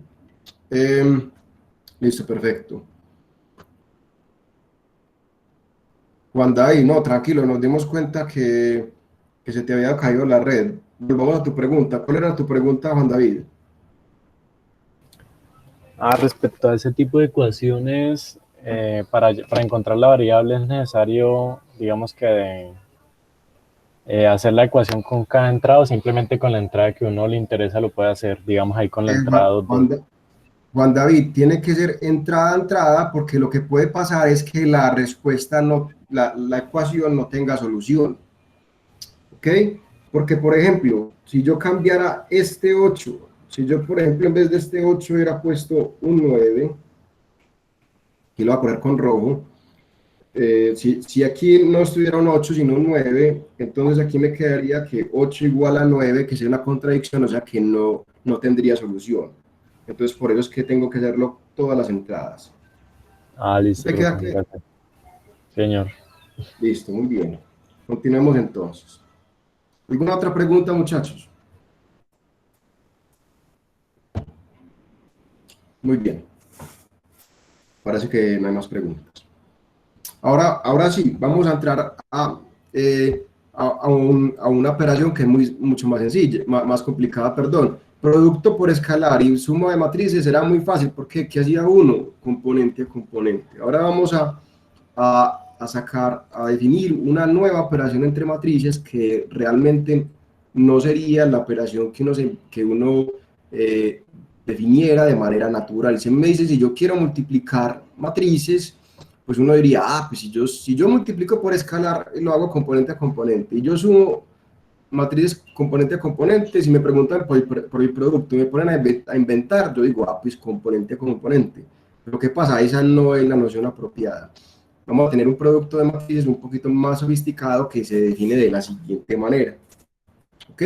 Listo, perfecto. Juan David, no, tranquilo, nos dimos cuenta que se te había caído la red. Volvamos a tu pregunta. ¿Cuál era tu pregunta, Juan David? Respecto a ese tipo de ecuaciones, para encontrar la variable es necesario, digamos que hacer la ecuación con cada entrada o simplemente con la entrada que uno le interesa lo puede hacer, digamos ahí con la entrada 2. Juan David, tiene que ser entrada a entrada porque lo que puede pasar es que la respuesta, la ecuación no tenga solución. ¿Ok? Porque, por ejemplo, si yo cambiara este 8, si yo, por ejemplo, en vez de este 8 hubiera puesto un 9, aquí lo voy a poner con rojo, si aquí no estuviera un 8 sino un 9, entonces aquí me quedaría que 8 igual a 9, que sería una contradicción, o sea que no tendría solución. Entonces por eso es que tengo que hacerlo todas las entradas. Listo, ¿Te queda profe, claro? gracias. Señor. Listo, muy bien. Continuemos entonces. ¿Alguna otra pregunta, muchachos? Muy bien. Parece que no hay más preguntas. Ahora sí, vamos a entrar a una operación que es mucho más sencilla, más complicada, perdón. Producto por escalar y suma de matrices era muy fácil porque ¿qué hacía uno? Componente a componente. Ahora vamos a definir una nueva operación entre matrices que realmente no sería la operación que uno definiera de manera natural. Si me dice, si yo quiero multiplicar matrices, pues uno diría, pues si yo multiplico por escalar, lo hago componente a componente, y yo sumo matrices componente a componente, si me preguntan por el producto y me ponen a inventar, yo digo, pues componente a componente. Pero ¿qué pasa? Esa no es la noción apropiada. Vamos a tener un producto de matrices un poquito más sofisticado que se define de la siguiente manera. ¿Ok?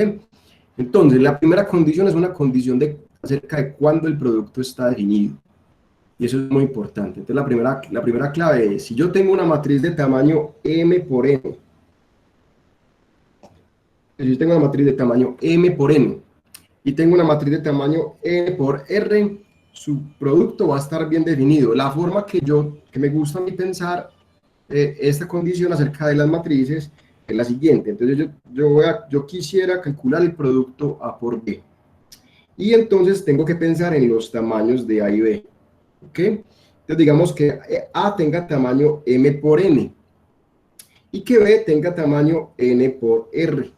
Entonces, la primera condición es una condición acerca de cuándo el producto está definido. Y eso es muy importante. Entonces, la primera clave es, si yo tengo una matriz de tamaño M por N, si yo tengo una matriz de tamaño M por N, y tengo una matriz de tamaño N por R, su producto va a estar bien definido. La forma que me gusta a mí pensar esta condición acerca de las matrices es la siguiente. Entonces, yo quisiera calcular el producto A por B. Y entonces tengo que pensar en los tamaños de A y B. ¿Ok? Entonces digamos que A tenga tamaño M por N y que B tenga tamaño N por R.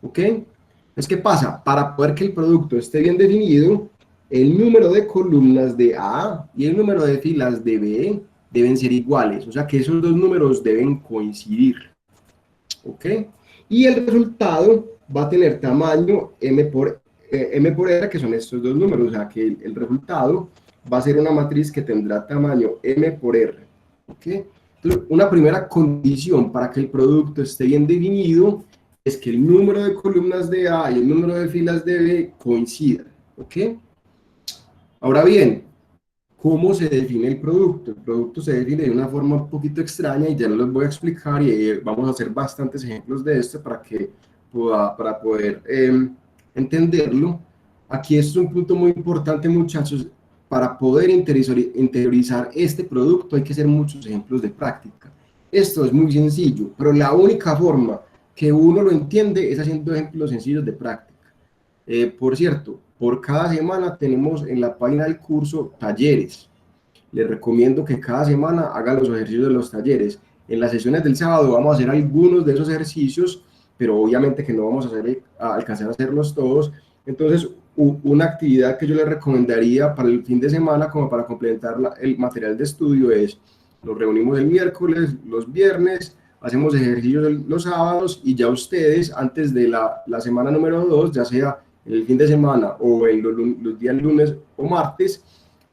¿Ok? Entonces, ¿qué pasa? Para poder que el producto esté bien definido, el número de columnas de A y el número de filas de B deben ser iguales. O sea que esos dos números deben coincidir. ¿Ok? Y el resultado va a tener tamaño M por R, que son estos dos números. O sea que el resultado va a ser una matriz que tendrá tamaño M por R. ¿Ok? Entonces, una primera condición para que el producto esté bien definido es que el número de columnas de A y el número de filas de B coincidan. ¿Ok? Ahora bien, ¿cómo se define el producto? El producto se define de una forma un poquito extraña y ya no les voy a explicar y vamos a hacer bastantes ejemplos de esto para poder entenderlo. Aquí es un punto muy importante, muchachos. Para poder interiorizar este producto hay que hacer muchos ejemplos de práctica. Esto es muy sencillo, pero la única forma que uno lo entiende es haciendo ejemplos sencillos de práctica. Por cierto, por cada semana tenemos en la página del curso talleres. Les recomiendo que cada semana hagan los ejercicios de los talleres. En las sesiones del sábado vamos a hacer algunos de esos ejercicios, pero obviamente que no vamos a alcanzar a hacerlos todos. Entonces, una actividad que yo les recomendaría para el fin de semana, como para complementar el material de estudio, es nos reunimos el miércoles, los viernes, hacemos ejercicios los sábados y ya ustedes, antes de la semana número 2, ya sea el fin de semana o los días lunes o martes,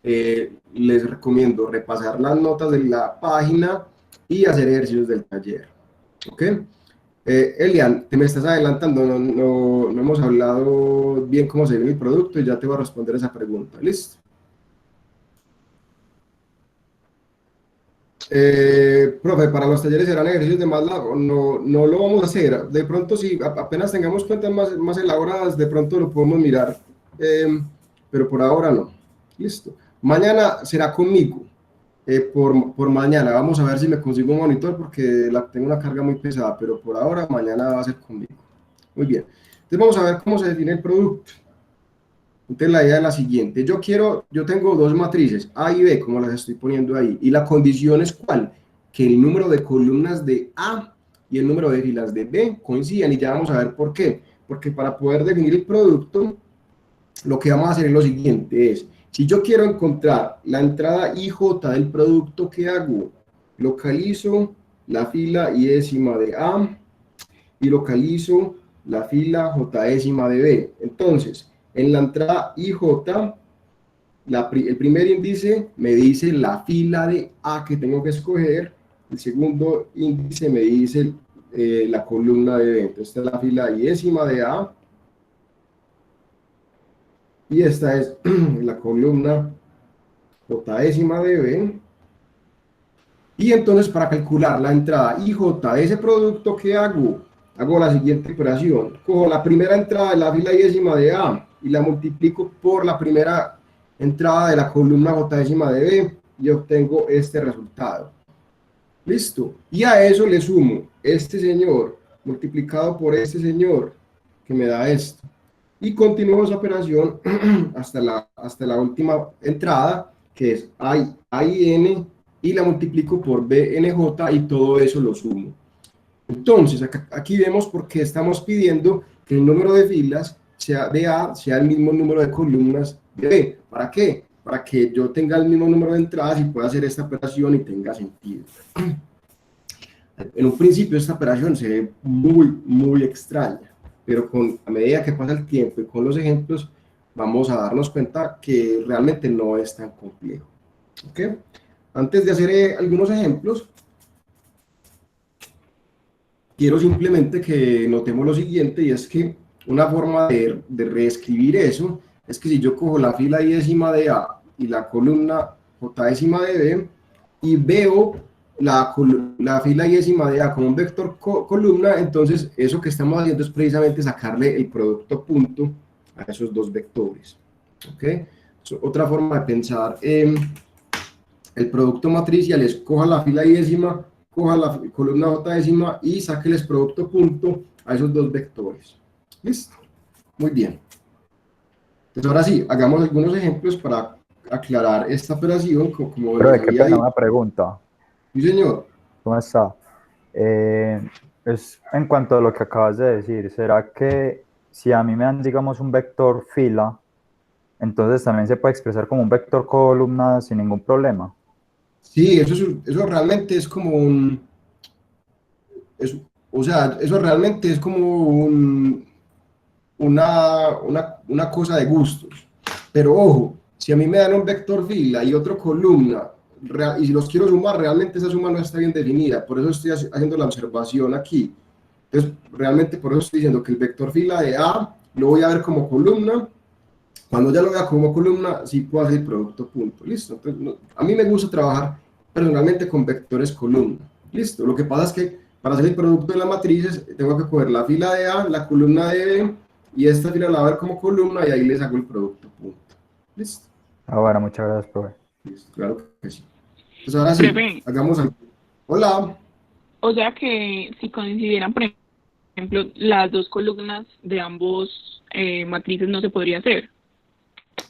les recomiendo repasar las notas de la página y hacer ejercicios del taller. ¿Ok? Elian, te me estás adelantando, no hemos hablado bien cómo se ve el producto y ya te voy a responder esa pregunta. ¿Listo? Profe, para los talleres serán ejercicios de MATLAB, no lo vamos a hacer. De pronto, si apenas tengamos cuentas más elaboradas, de pronto lo podemos mirar, pero por ahora no. Listo. Mañana será conmigo, por mañana. Vamos a ver si me consigo un monitor porque tengo una carga muy pesada, pero por ahora mañana va a ser conmigo. Muy bien. Entonces vamos a ver cómo se define el producto. Entonces la idea es la siguiente, yo tengo dos matrices, A y B, como las estoy poniendo ahí, y la condición es ¿cuál? Que el número de columnas de A y el número de filas de B coincidan, y ya vamos a ver por qué. Porque para poder definir el producto, lo que vamos a hacer es lo siguiente, si yo quiero encontrar la entrada IJ del producto, ¿qué hago? Localizo la fila y décima de A y localizo la fila J décima de B. Entonces, en la entrada IJ, el primer índice me dice la fila de A que tengo que escoger, el segundo índice me dice la columna de B. Entonces, esta es la fila décima de A, y esta es la columna J décima de B. Y entonces, para calcular la entrada IJ de ese producto, ¿qué hago? Hago la siguiente operación, cojo la primera entrada de la fila décima de A y la multiplico por la primera entrada de la columna J décima de B y obtengo este resultado. Listo. Y a eso le sumo este señor multiplicado por este señor que me da esto. Y continúo esa operación hasta la última entrada, que es AIN, y la multiplico por BNJ y todo eso lo sumo. Entonces, aquí vemos por qué estamos pidiendo que el número de filas de A sea el mismo número de columnas de B. ¿Para qué? Para que yo tenga el mismo número de entradas y pueda hacer esta operación y tenga sentido. En un principio esta operación se ve muy extraña, pero a medida que pasa el tiempo y con los ejemplos vamos a darnos cuenta que realmente no es tan complejo. ¿Okay? Antes de hacer algunos ejemplos, quiero simplemente que notemos lo siguiente, y es que una forma de reescribir eso es que si yo cojo la fila décima de A y la columna J décima de B y veo la fila décima de A como un vector columna, entonces eso que estamos haciendo es precisamente sacarle el producto punto a esos dos vectores. ¿Okay? Otra forma de pensar el producto matricial es coja la fila décima, coja la columna J décima y sáqueles producto punto a esos dos vectores. ¿Listo? Muy bien. Entonces ahora sí, hagamos algunos ejemplos para aclarar esta operación. Como Pero qué pena, una pregunta. Sí, señor. ¿Cómo está? Es en cuanto a lo que acabas de decir, ¿será que si a mí me dan, digamos, un vector fila, entonces también se puede expresar como un vector columna sin ningún problema? Sí, eso realmente es como eso realmente es como una cosa de gustos. Pero ojo, si a mí me dan un vector fila y otro columna, y si los quiero sumar, realmente esa suma no está bien definida. Por eso estoy haciendo la observación aquí. Entonces, realmente por eso estoy diciendo que el vector fila de A lo voy a ver como columna. Cuando ya lo vea como columna, sí puedo hacer el producto punto. Listo. Entonces, a mí me gusta trabajar personalmente con vectores columna. Listo. Lo que pasa es que para hacer el producto de las matrices, tengo que coger la fila de A, la columna de B, y esta fila la voy a ver como columna, y ahí les hago el producto punto. Listo. Ah, bueno, muchas gracias, profe. Listo, claro que sí. Entonces ahora sí, Profe, hagamos algo. Hola. o sea que si coincidieran, por ejemplo, las dos columnas de ambos matrices no se podría hacer.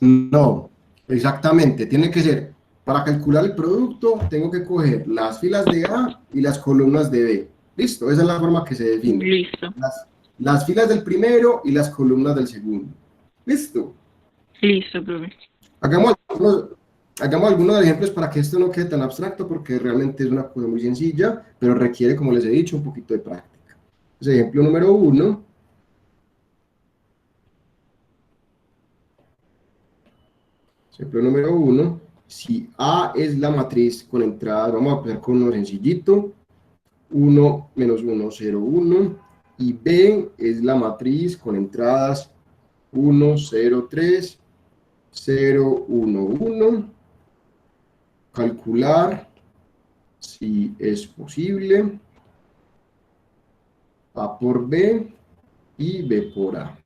No, exactamente. Tiene que ser, para calcular el producto, tengo que coger las filas de A y las columnas de B. Listo, esa es la forma que se define. Listo. Las filas del primero y las columnas del segundo. Listo. Listo, profe. Hagamos algunos ejemplos para que esto no quede tan abstracto, porque realmente es una cosa muy sencilla, pero requiere, como les he dicho, un poquito de práctica. Entonces, ejemplo número 1. Ejemplo número 1. Si A es la matriz con entradas, vamos a empezar con uno sencillito. 1, menos 1, 0, 1. Y B es la matriz con entradas 1, 0, 3, 0, 1, 1. Calcular si es posible, A por B y B por A.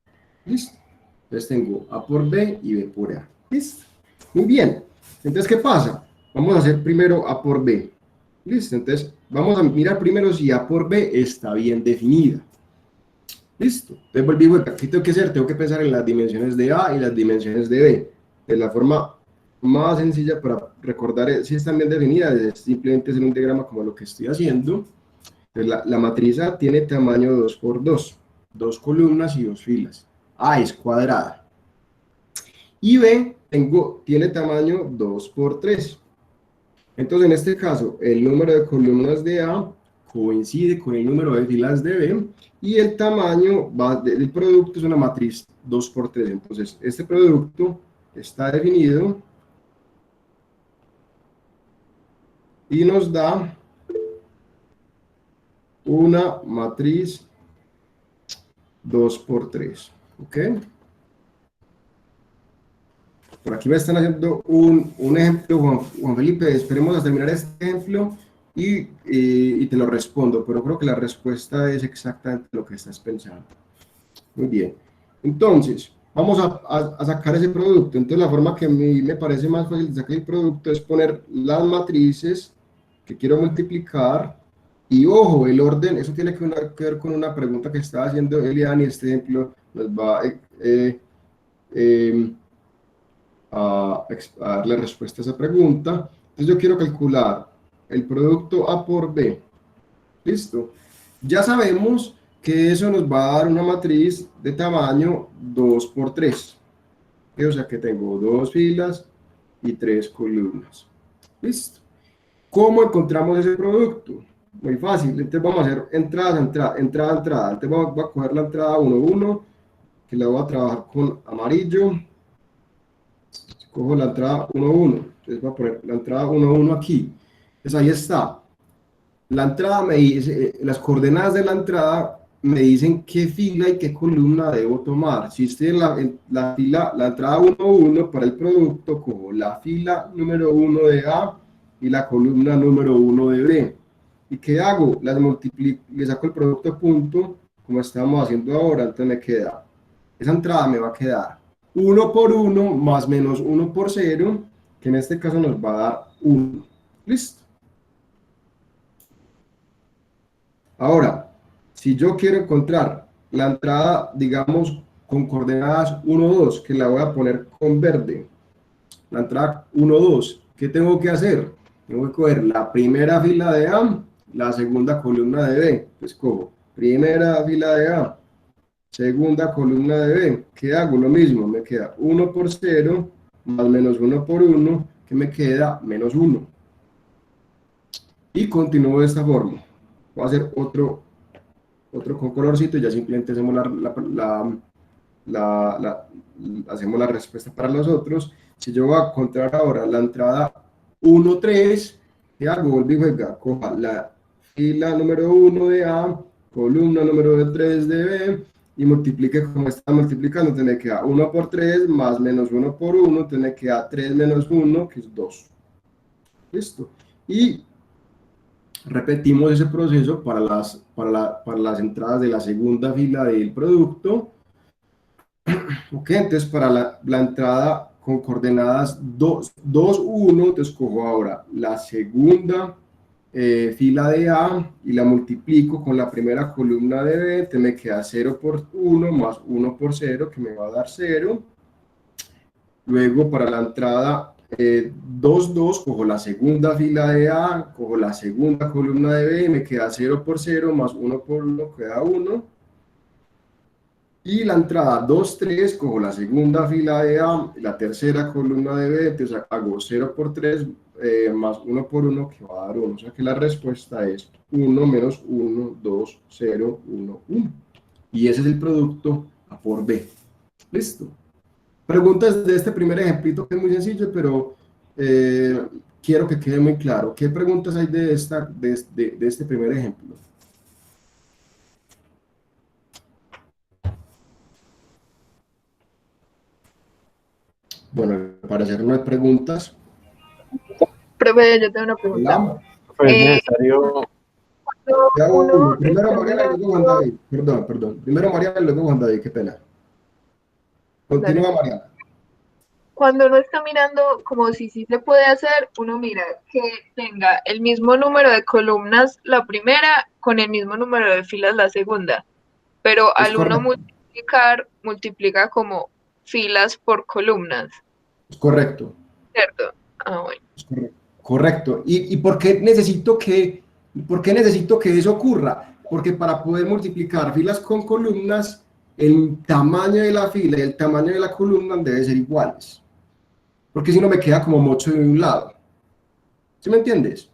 ¿Listo? Entonces tengo A por B y B por A. ¿Listo? Muy bien. Entonces, ¿qué pasa? Vamos a hacer primero A por B. ¿Listo? Entonces, vamos a mirar primero si A por B está bien definida. ¿Listo? Entonces, volví, ¿qué tengo que hacer? Tengo que pensar en las dimensiones de A y las dimensiones de B. De la forma más sencilla para recordar si están bien definidas es simplemente hacer un diagrama como lo que estoy haciendo. Entonces, la matriz A tiene tamaño 2 por 2, dos columnas y dos filas. A es cuadrada. Y B tiene tamaño 2 por 3. Entonces, en este caso, el número de columnas de A coincide con el número de filas de B y el tamaño del producto es una matriz 2 por 3. Entonces, este producto está definido y nos da una matriz 2 por 3. ¿Ok? Por aquí me están haciendo un ejemplo, Juan Felipe. Esperemos a terminar este ejemplo y te lo respondo, pero creo que la respuesta es exactamente lo que estás pensando. Muy bien. Entonces, vamos a sacar ese producto. Entonces, la forma que a mí me parece más fácil de sacar el producto es poner las matrices que quiero multiplicar. Y ojo, el orden, eso tiene que ver con una pregunta que estaba haciendo Elian, y este ejemplo nos va a darle respuesta a esa pregunta. Entonces yo quiero calcular el producto A por B. ¿Listo? Ya sabemos que eso nos va a dar una matriz de tamaño 2 por 3. O sea que tengo 2 filas y 3 columnas. ¿Listo? ¿Cómo encontramos ese producto? Muy fácil. Entonces vamos a hacer entrada. Entonces voy a coger la entrada 1, 1, que la voy a trabajar con amarillo. Cojo la entrada 1, 1. Entonces voy a poner la entrada 1, 1 aquí. Entonces ahí está. La entrada me dice, las coordenadas de la entrada me dicen qué fila y qué columna debo tomar. Si estoy en la entrada 1, 1 para el producto, cojo la fila número 1 de A y la columna número 1 de B. ¿Y qué hago? Las multiplico, le saco el producto punto, como estamos haciendo ahora. Entonces me queda, esa entrada me va a quedar 1 por 1 más menos 1 por 0, que en este caso nos va a dar 1. ¿Listo? Ahora, si yo quiero encontrar la entrada, digamos, con coordenadas 1, 2, que la voy a poner con verde, la entrada 1, 2, ¿qué tengo que hacer? Tengo que coger la primera fila de A, la segunda columna de B. Pues cojo primera fila de A, segunda columna de B. ¿Qué hago? Lo mismo, me queda 1 por 0 más menos 1 por 1, que me queda menos 1. Y continúo de esta forma. Voy a hacer otro con colorcito y ya simplemente hacemos hacemos la respuesta para los otros. Si yo voy a encontrar ahora la entrada 1, 3, ¿qué hago? Volví y juega. Coja la fila número 1 de A, columna número 3 de B, y multiplique como está multiplicando. Tiene que dar 1 por 3 más menos 1 por 1, tiene que dar 3 menos 1, que es 2. ¿Listo? Y repetimos ese proceso para las entradas de la segunda fila del producto. Ok, entonces para la entrada con coordenadas 2, 2, 1, entonces cojo ahora la segunda fila de A y la multiplico con la primera columna de B, entonces me queda 0 por 1 más 1 por 0, que me va a dar 0. Luego para la entrada 2, 2, cojo la segunda fila de A, cojo la segunda columna de B, me queda 0 por 0 más 1 por 1, queda 1. Y la entrada 2, 3, cojo la segunda fila de A, la tercera columna de B, entonces hago 0 por 3 más 1 por 1, que va a dar 1. O sea que la respuesta es 1 menos 1, 2, 0, 1, 1. Y ese es el producto A por B. ¿Listo? Preguntas de este primer ejemplito, que es muy sencillo, pero quiero que quede muy claro. ¿Qué preguntas hay de este primer ejemplo? Bueno, para hacer no hay preguntas. Profe, yo tengo una pregunta. Hola. Profe, es necesario, Ya, uno primero está Mariana y luego Juan mirando, David. Perdón. Primero Mariana y luego Juan David, qué pena. dale. Continúa Mariana. Cuando uno está mirando como si sí se puede hacer, uno mira que tenga el mismo número de columnas la primera con el mismo número de filas la segunda, pero Es al uno correcto. multiplicar, multiplica como filas por columnas, Es correcto. ¿cierto? Ah, bueno. Es correcto. Correcto. ¿Y por qué necesito que eso ocurra? Porque para poder multiplicar filas con columnas, el tamaño de la fila y el tamaño de la columna deben ser iguales. Porque si no me queda como mocho de un lado. ¿Sí me entiendes?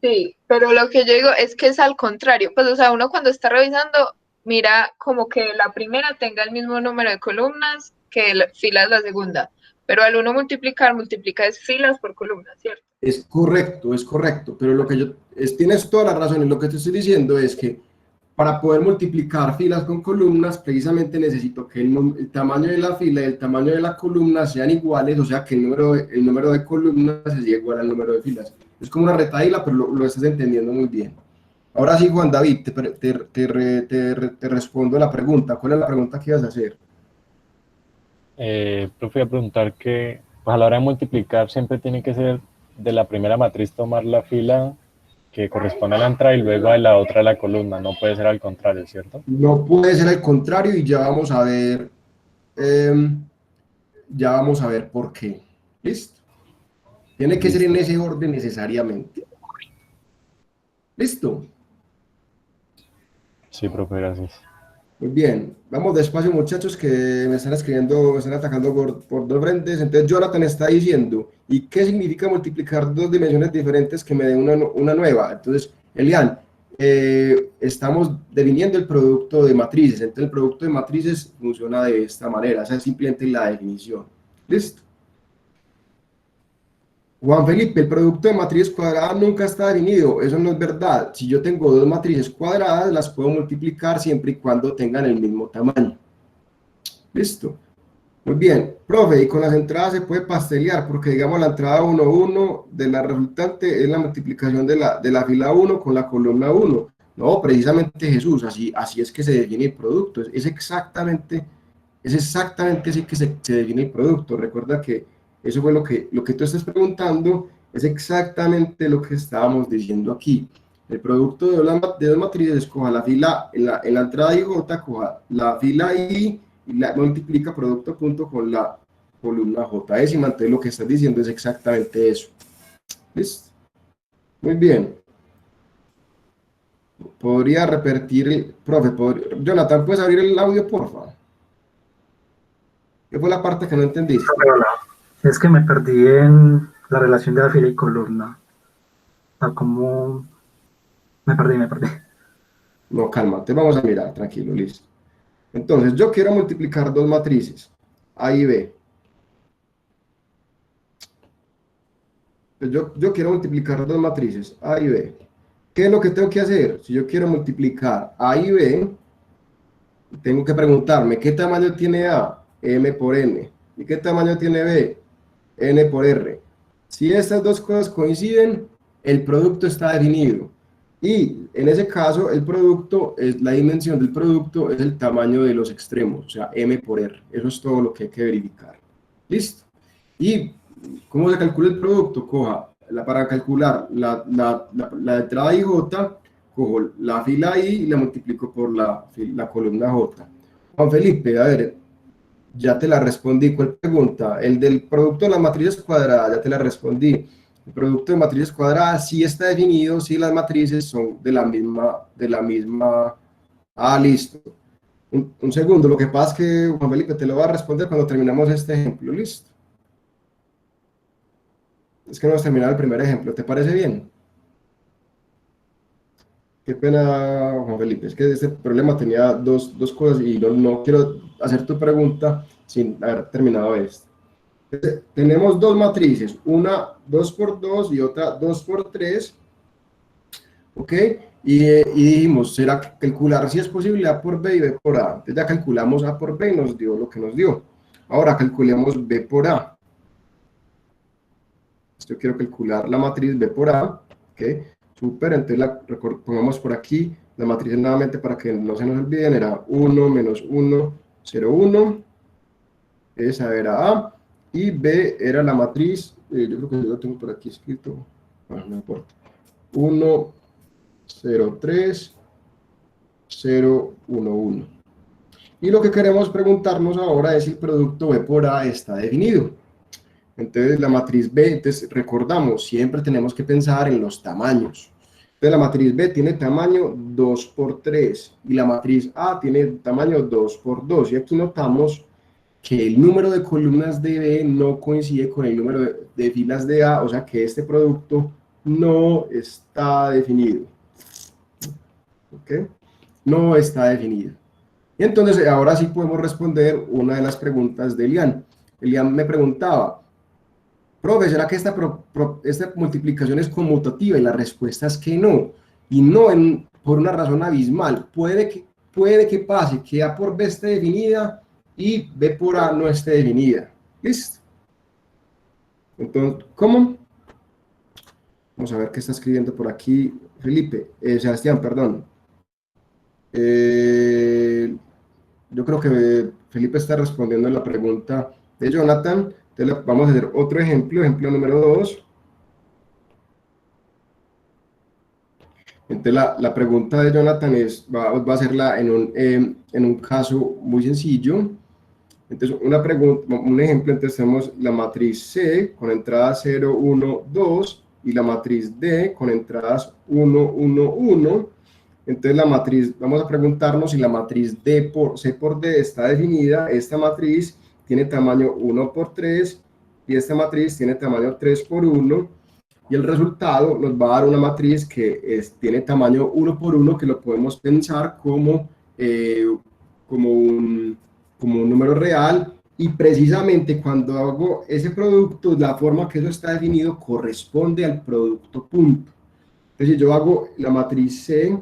Sí, pero lo que yo digo es que es al contrario, pues o sea, uno cuando está revisando, mira como que la primera tenga el mismo número de columnas que la filas la segunda, pero al uno multiplicar, multiplica es filas por columnas, ¿cierto? Es correcto, pero lo que tienes toda la razón y lo que te estoy diciendo es que para poder multiplicar filas con columnas, precisamente necesito que el tamaño de la fila y el tamaño de la columna sean iguales, o sea que el número de columnas es igual al número de filas. Es como una retahíla, pero lo estás entendiendo muy bien. Ahora sí, Juan David, te respondo la pregunta. ¿Cuál es la pregunta que ibas a hacer? profe, iba a preguntar que pues a la hora de multiplicar siempre tiene que ser de la primera matriz tomar la fila que corresponde a la entrada y luego de la otra a la columna, no puede ser al contrario, ¿cierto? No puede ser al contrario y ya vamos a ver por qué. ¿Listo? Tiene que ser en ese orden necesariamente. ¿Listo? Sí, profe, gracias. Muy bien. Vamos despacio, muchachos, que me están escribiendo, me están atacando por dos frentes. Entonces, Jonathan está diciendo, ¿y qué significa multiplicar dos dimensiones diferentes que me den una nueva? Entonces, Elian, estamos definiendo el producto de matrices. Entonces, el producto de matrices funciona de esta manera. Esa es simplemente la definición. ¿Listo? Juan Felipe, el producto de matrices cuadradas nunca está definido. Eso no es verdad. Si yo tengo dos matrices cuadradas, las puedo multiplicar siempre y cuando tengan el mismo tamaño. Listo. Muy bien. Profe, y con las entradas se puede pastelear, porque digamos la entrada 1, 1 de la resultante es la multiplicación de la fila 1 con la columna 1. No, precisamente Jesús, así es que se define el producto. Es exactamente así que se define el producto. Recuerda que eso fue lo que tú estás preguntando, es exactamente lo que estábamos diciendo aquí. El producto de dos matrices, coja la fila, en la entrada IJ, coja la fila I y la multiplica producto punto con la columna J décima. Entonces lo que estás diciendo es exactamente eso. ¿Listo? Muy bien. Podría repetir, profe, Jonathan, ¿puedes abrir el audio, por favor? ¿Qué fue la parte que no entendiste? Hola. Es que me perdí en la relación de la fila y columna. O sea, como me perdí. No, cálmate, vamos a mirar, tranquilo, listo. Entonces, yo quiero multiplicar dos matrices, A y B. Pues yo quiero multiplicar dos matrices, A y B. ¿Qué es lo que tengo que hacer? Si yo quiero multiplicar A y B, tengo que preguntarme, ¿qué tamaño tiene A? M por N. ¿Y qué tamaño tiene B? N por R. Si estas dos cosas coinciden, el producto está definido. Y en ese caso, la dimensión del producto es el tamaño de los extremos, o sea, M por R. Eso es todo lo que hay que verificar. ¿Listo? ¿Y cómo se calcula el producto? Para calcular la entrada IJ, cojo la fila I y la multiplico por la columna J. Juan Felipe, a ver, ya te la respondí. ¿Cuál pregunta? El del producto de las matrices cuadradas, ya te la respondí. El producto de matrices cuadradas sí está definido si las matrices son de la misma. Ah, listo. Un segundo, lo que pasa es que Juan Felipe te lo va a responder cuando terminamos este ejemplo, listo. Es que no hemos terminado el primer ejemplo, ¿te parece bien? Qué pena, Juan Felipe, es que este problema tenía dos cosas y no quiero hacer tu pregunta sin haber terminado esto. Tenemos dos matrices, una 2 por 2 y otra 2 por 3, ¿ok? Y dijimos, ¿será calcular si es posible A por B y B por A? Entonces ya calculamos A por B y nos dio lo que nos dio. Ahora calculemos B por A. Yo quiero calcular la matriz B por A. ¿ok? Súper, entonces pongamos por aquí la matriz nuevamente para que no se nos olviden, era 1 menos 1, 0, 1, esa era A, y B era la matriz, yo creo que yo lo tengo por aquí escrito, bueno, no importa, 1, 0, 3, 0, 1, 1. Y lo que queremos preguntarnos ahora es si el producto B por A está definido. Entonces la matriz B, entonces recordamos, siempre tenemos que pensar en los tamaños. Entonces la matriz B tiene tamaño 2 por 3 y la matriz A tiene tamaño 2 por 2. Y aquí notamos que el número de columnas de B no coincide con el número de filas de A, o sea que este producto no está definido. ¿Ok? No está definido. Y entonces ahora sí podemos responder una de las preguntas de Elian. Elian me preguntaba, profe, ¿será que esta multiplicación es conmutativa? Y la respuesta es que no. Y no por una razón abismal. Puede que pase que A por B esté definida y B por A no esté definida. ¿Listo? Entonces, ¿cómo? Vamos a ver qué está escribiendo por aquí Felipe. Sebastián, perdón. Yo creo que Felipe está respondiendo a la pregunta de Jonathan. Entonces vamos a hacer otro ejemplo número 2. Entonces la pregunta de Jonathan va a hacerla en un caso muy sencillo. Entonces un ejemplo, entonces tenemos la matriz C con entradas 0, 1, 2 y la matriz D con entradas 1, 1, 1. Entonces la matriz, vamos a preguntarnos si la matriz C por D está definida. Esta matriz tiene tamaño 1 por 3 y esta matriz tiene tamaño 3 por 1 y el resultado nos va a dar una matriz que tiene tamaño 1 por 1, que lo podemos pensar como un número real, y precisamente cuando hago ese producto, la forma que eso está definido corresponde al producto punto. Entonces si yo hago la matriz C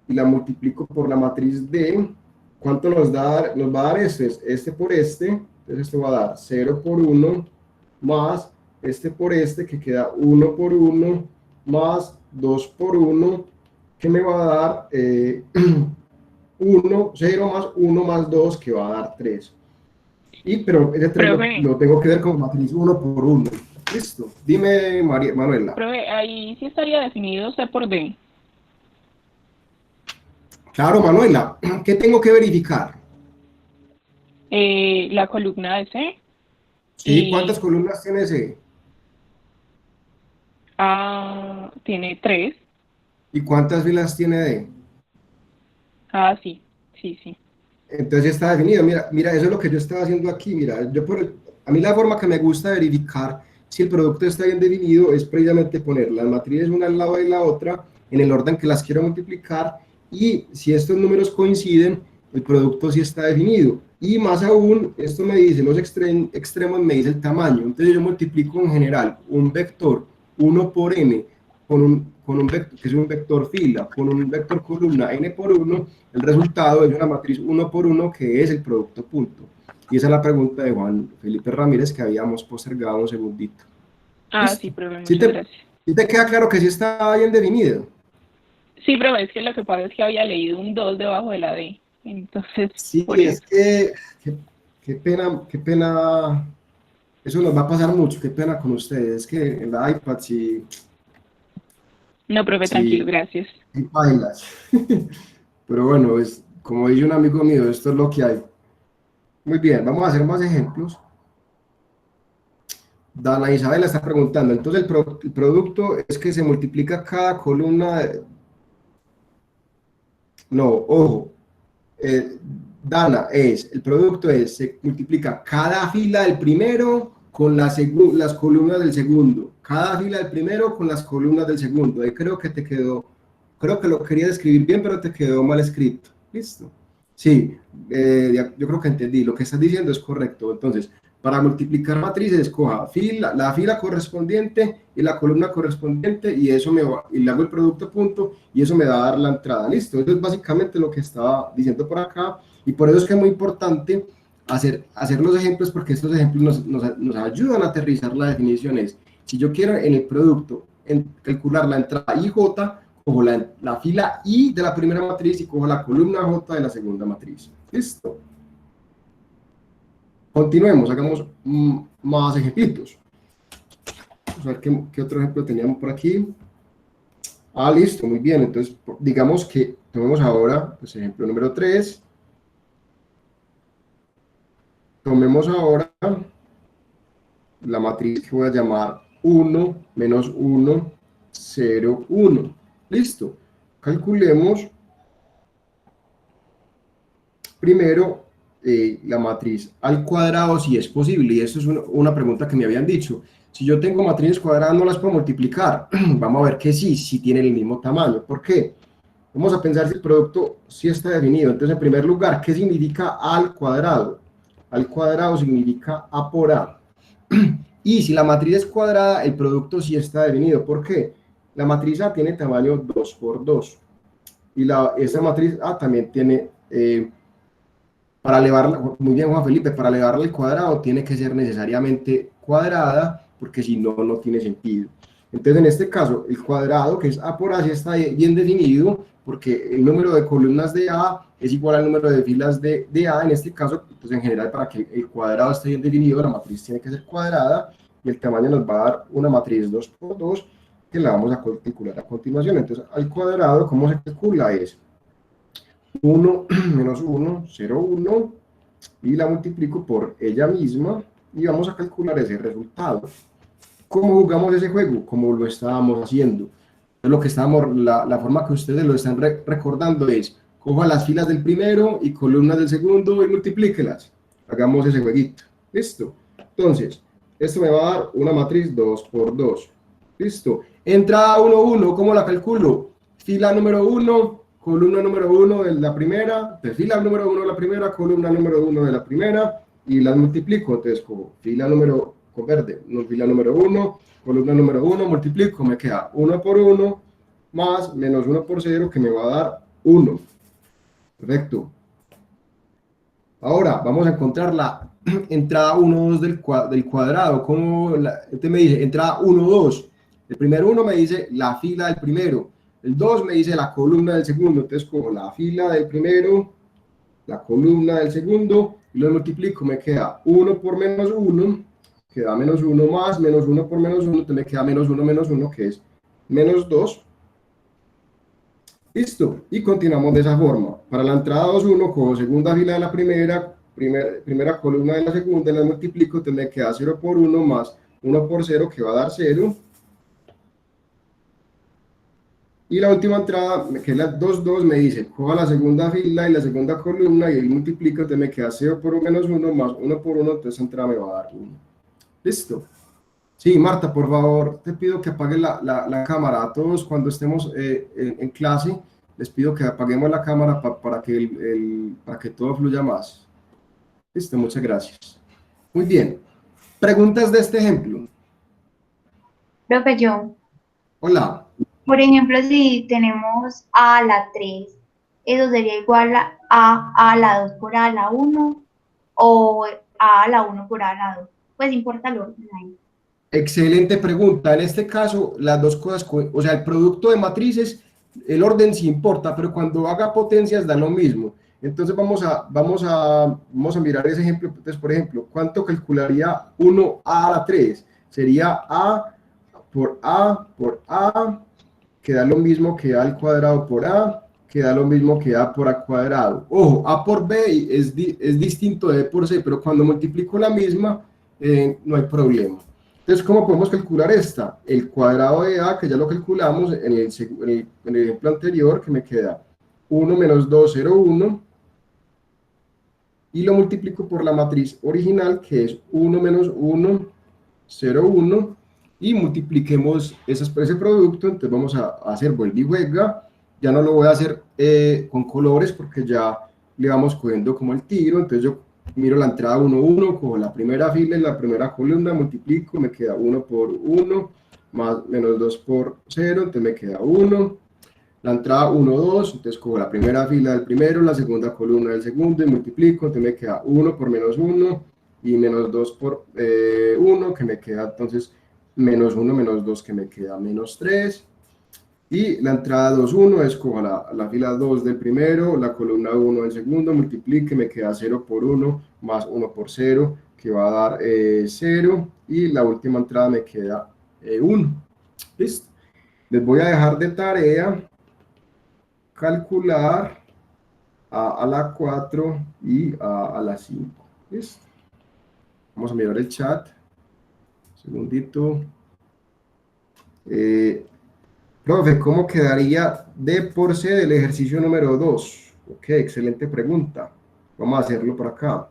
y la multiplico por la matriz D, ¿cuánto nos va a dar este por este? Entonces esto va a dar 0 por 1 más este por este, que queda 1 por 1 más 2 por 1, que me va a dar 1, 0 más 1 más 2, que va a dar 3. Pero ese 3 lo tengo que ver como matriz 1 por 1. Listo. Dime, Manuela. Profe, ahí sí estaría definido C por D. Claro, Manuela. ¿Qué tengo que verificar? La columna de C. Sí, ¿cuántas columnas tiene C? Tiene 3. ¿Y cuántas filas tiene D? Sí. Entonces está definido. Mira, eso es lo que yo estaba haciendo aquí. Mira, a mí la forma que me gusta verificar si el producto está bien definido es precisamente poner las matrices una al lado de la otra en el orden que las quiero multiplicar, y si estos números coinciden, el producto sí está definido. Y más aún, esto me dice, los extremos me dice el tamaño. Entonces yo multiplico en general un vector 1 por n con un vector, que es un vector fila, con un vector columna n por 1, el resultado es una matriz 1 por 1, que es el producto punto. Y esa es la pregunta de Juan Felipe Ramírez, que habíamos postergado un segundito. Sí, profe, muchas gracias. ¿Sí te queda claro que sí está bien definido? Sí, profe, es que lo que pasa es que había leído un 2 debajo de la D. Entonces, sí, es que qué pena, eso nos va a pasar mucho, qué pena con ustedes, es que en la iPad sí. No, profe, sí, tranquilo, gracias. Y bailas. Pero bueno, como dice un amigo mío, esto es lo que hay. Muy bien, vamos a hacer más ejemplos. Dana Isabel está preguntando, entonces el producto es que se multiplica cada columna. No, ojo. Dana, el producto se multiplica cada fila del primero con las columnas del segundo. Cada fila del primero con las columnas del segundo. Ahí creo que lo quería escribir bien, pero te quedó mal escrito. ¿Listo? Sí, yo creo que entendí. Lo que estás diciendo es correcto. Entonces, para multiplicar matrices, escoja la fila correspondiente y la columna correspondiente, y le hago el producto punto, y eso me va a dar la entrada. Listo, eso es básicamente lo que estaba diciendo por acá, y por eso es que es muy importante hacer los ejemplos, porque estos ejemplos nos ayudan a aterrizar las definiciones. Si yo quiero en el producto calcular la entrada IJ, cojo la fila I de la primera matriz y cojo la columna J de la segunda matriz. ¿Listo? Continuemos, hagamos más ejemplitos. Vamos a ver qué otro ejemplo teníamos por aquí. Ah, listo, muy bien. Entonces, digamos que tomemos ahora, pues, ejemplo número 3. Tomemos ahora la matriz que voy a llamar 1, menos 1, 0, 1. Listo. Calculemos primero la matriz al cuadrado, si es posible. Y esto es una pregunta que me habían dicho. Si yo tengo matrices cuadradas, ¿no las puedo multiplicar? Vamos a ver que sí tienen el mismo tamaño. ¿Por qué? Vamos a pensar si el producto sí está definido. Entonces, en primer lugar, ¿qué significa A al cuadrado? Al cuadrado significa A por A. Y si la matriz es cuadrada, el producto sí está definido. ¿Por qué? La matriz A tiene tamaño 2 por 2. Y esta matriz A también tiene, para elevarla, muy bien Juan Felipe, para elevarla al cuadrado tiene que ser necesariamente cuadrada, porque si no, no tiene sentido. Entonces, en este caso, el cuadrado, que es A por A, sí está bien definido, porque el número de columnas de A es igual al número de filas de A. En este caso, pues en general, para que el cuadrado esté bien definido, la matriz tiene que ser cuadrada, y el tamaño nos va a dar una matriz 2 por 2, que la vamos a calcular a continuación. Entonces, al cuadrado, ¿cómo se calcula? Es 1 menos 1, 0, 1, y la multiplico por ella misma, y vamos a calcular ese resultado. ¿Cómo jugamos ese juego? Como lo estábamos haciendo. Lo que la forma que ustedes lo están recordando es, coja las filas del primero y columnas del segundo y multiplíquelas. Hagamos ese jueguito. ¿Listo? Entonces, esto me va a dar una matriz 2 por 2. ¿Listo? Entrada 1, 1, ¿cómo la calculo? Fila número 1, columna número 1 de la primera, de fila número 1 de la primera, columna número 1 de la primera, y las multiplico. Entonces, como fila número, con verde, fila número 1, columna número 1, multiplico, me queda 1 por 1, más menos 1 por 0, que me va a dar 1. Perfecto. Ahora, vamos a encontrar la entrada 1, 2 del cuadrado. ¿Cómo este me dice? Entrada 1, 2. El primer 1 me dice la fila del primero. El 2 me dice la columna del segundo. Entonces, como la fila del primero, la columna del segundo, y lo multiplico, me queda 1 por menos 1, que da menos 1, más menos 1 por menos 1, entonces me queda menos 1, que es menos 2. Listo, y continuamos de esa forma. Para la entrada 2, 1, cojo segunda fila de la primera columna de la segunda, la multiplico, entonces me queda 0 por 1 más 1 por 0, que va a dar 0. Y la última entrada, que es la 2, 2, me dice, coja la segunda fila y la segunda columna, y ahí multiplico, entonces me queda 0 por 1 menos 1 más 1 por 1, entonces esa entrada me va a dar 1. ¿Listo? Sí, Marta, por favor, te pido que apagues la cámara. A todos, cuando estemos en clase, les pido que apaguemos la cámara para que todo fluya más. Listo, muchas gracias. Muy bien. ¿Preguntas de este ejemplo? Profe, yo, Hola. por ejemplo, si tenemos A a la 3, ¿eso sería igual a la 2 por A a la 1 o a la 1 por A a la 2? Pues importa el orden ahí. Excelente pregunta. En este caso, las dos cosas, o sea, el producto de matrices, el orden sí importa, pero cuando haga potencias da lo mismo. Entonces vamos a mirar ese ejemplo. Entonces, por ejemplo, ¿cuánto calcularía 1A a la 3? Sería A, que da lo mismo que A al cuadrado por A, que da lo mismo que A por A cuadrado. Ojo, A por B es distinto de B por C, pero cuando multiplico la misma, no hay problema. Entonces, ¿cómo podemos calcular esta? El cuadrado de A, que ya lo calculamos en el ejemplo anterior, que me queda 1 menos 2, 0, 1, y lo multiplico por la matriz original, que es 1 menos 1, 0, 1, y multipliquemos ese producto. Entonces vamos a hacer vuelve y juega. Ya no lo voy a hacer con colores, porque ya le vamos cogiendo como el tiro. Entonces yo miro la entrada 1, 1, cojo la primera fila y la primera columna, multiplico, me queda 1 por 1, más menos 2 por 0, entonces me queda 1. La entrada 1, 2, entonces cojo la primera fila del primero, la segunda columna del segundo, y multiplico, entonces me queda 1 por menos 1, y menos 2 por 1, que me queda entonces menos 1, menos 2, que me queda menos 3. Y la entrada 2, 1, escojo la fila 2 del primero, la columna 1 del segundo, multiplique, me queda 0 por 1, más 1 por 0, que va a dar 0, y la última entrada me queda 1. ¿Listo? Les voy a dejar de tarea calcular a la 4 y a la 5. ¿Listo? Vamos a mirar el chat. Un segundito. Profe, ¿cómo quedaría D por C del ejercicio número 2? Ok, excelente pregunta. Vamos a hacerlo por acá.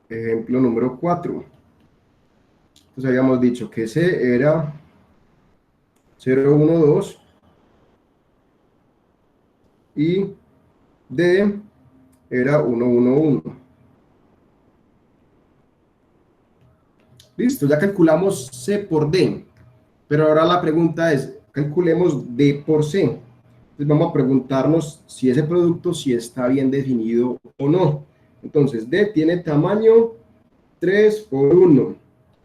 Ejemplo número 4. Entonces habíamos dicho que C era 0, 1, 2 y D era 1, 1, 1. Listo, ya calculamos C por D. Pero ahora la pregunta es, calculemos D por C. Entonces vamos a preguntarnos si ese producto si está bien definido o no. Entonces D tiene tamaño 3 por 1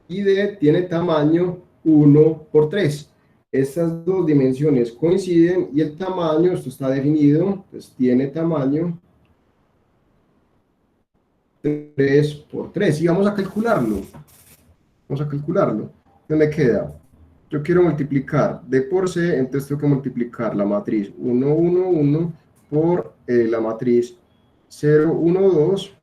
y D tiene tamaño 1 por 3. Estas dos dimensiones coinciden y el tamaño, esto está definido, pues tiene tamaño 3 por 3. Y vamos a calcularlo. Vamos a calcularlo. ¿Qué me queda? Yo quiero multiplicar D por C, entonces tengo que multiplicar la matriz 1, 1, 1 por la matriz 0, 1, 2.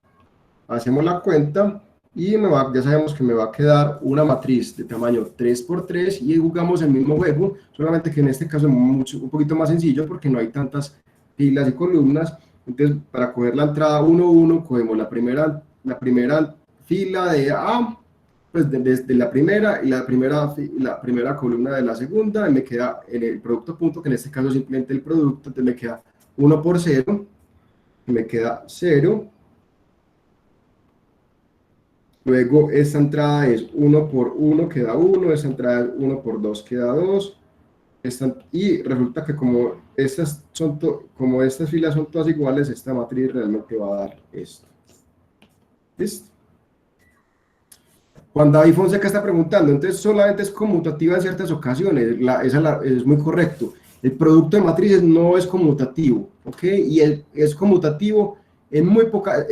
Hacemos la cuenta y ya sabemos que me va a quedar una matriz de tamaño 3 por 3 y jugamos el mismo juego, solamente que en este caso es un poquito más sencillo porque no hay tantas filas y columnas. Entonces, para coger la entrada 1, 1, cogemos la primera fila de A, pues desde la primera y la primera columna de la segunda, y me queda en el producto punto, que en este caso simplemente el producto, entonces me queda 1 por 0, me queda 0. Luego esta entrada es 1 por 1, queda 1, esta entrada es 1 por 2, queda 2. Y resulta que como estas filas son todas iguales, esta matriz realmente va a dar esto. ¿Listo? Juan David Fonseca está preguntando, entonces solamente es conmutativa en ciertas ocasiones, es muy correcto. El producto de matrices no es conmutativo, ¿ok? Y es conmutativo en muy pocas,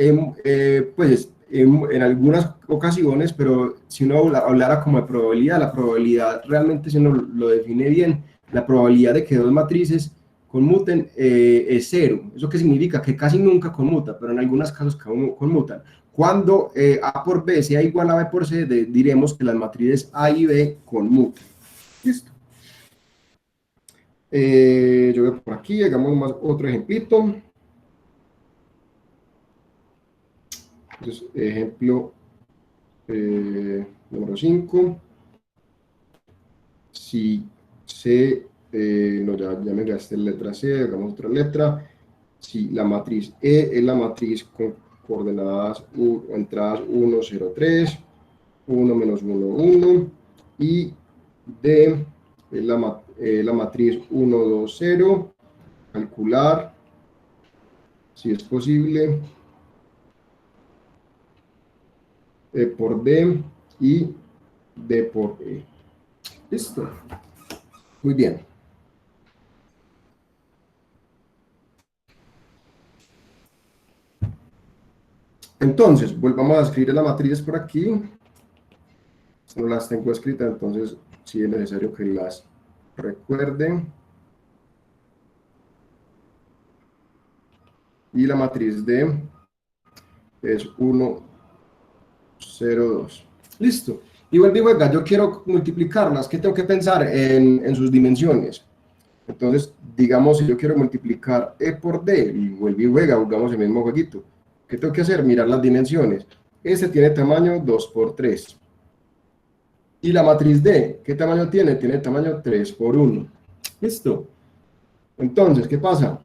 pues en algunas ocasiones, pero si uno hablara como de probabilidad, la probabilidad realmente, si uno lo define bien, la probabilidad de que dos matrices conmuten es 0. ¿Eso qué significa? Que casi nunca conmuta, pero en algunos casos conmutan. Cuando A por B sea igual a B por C, diremos que las matrices A y B conmutan. Listo. Yo voy por aquí, hagamos otro ejemplito. Entonces, ejemplo número 5. Si C, no, ya me gasté la letra C, hagamos otra letra. Si la matriz E es la matriz con coordenadas entradas 1, 0, 3, 1, menos 1, 1, y D es la matriz 1, 2, 0, calcular, si es posible, E por D y D por E. Listo. Muy bien. Entonces, volvamos a escribir las matrices por aquí. No las tengo escritas, entonces sí es necesario que las recuerden. Y la matriz D es 1, 0, 2. Listo. Y vuelve y juega, yo quiero multiplicarlas. ¿Qué tengo que pensar? En sus dimensiones. Entonces, digamos, si yo quiero multiplicar E por D, y vuelve y juega, jugamos el mismo jueguito. ¿Qué tengo que hacer? Mirar las dimensiones. Este tiene tamaño 2 por 3. Y la matriz D, ¿qué tamaño tiene? Tiene tamaño 3 por 1. ¿Listo? Entonces, ¿qué pasa?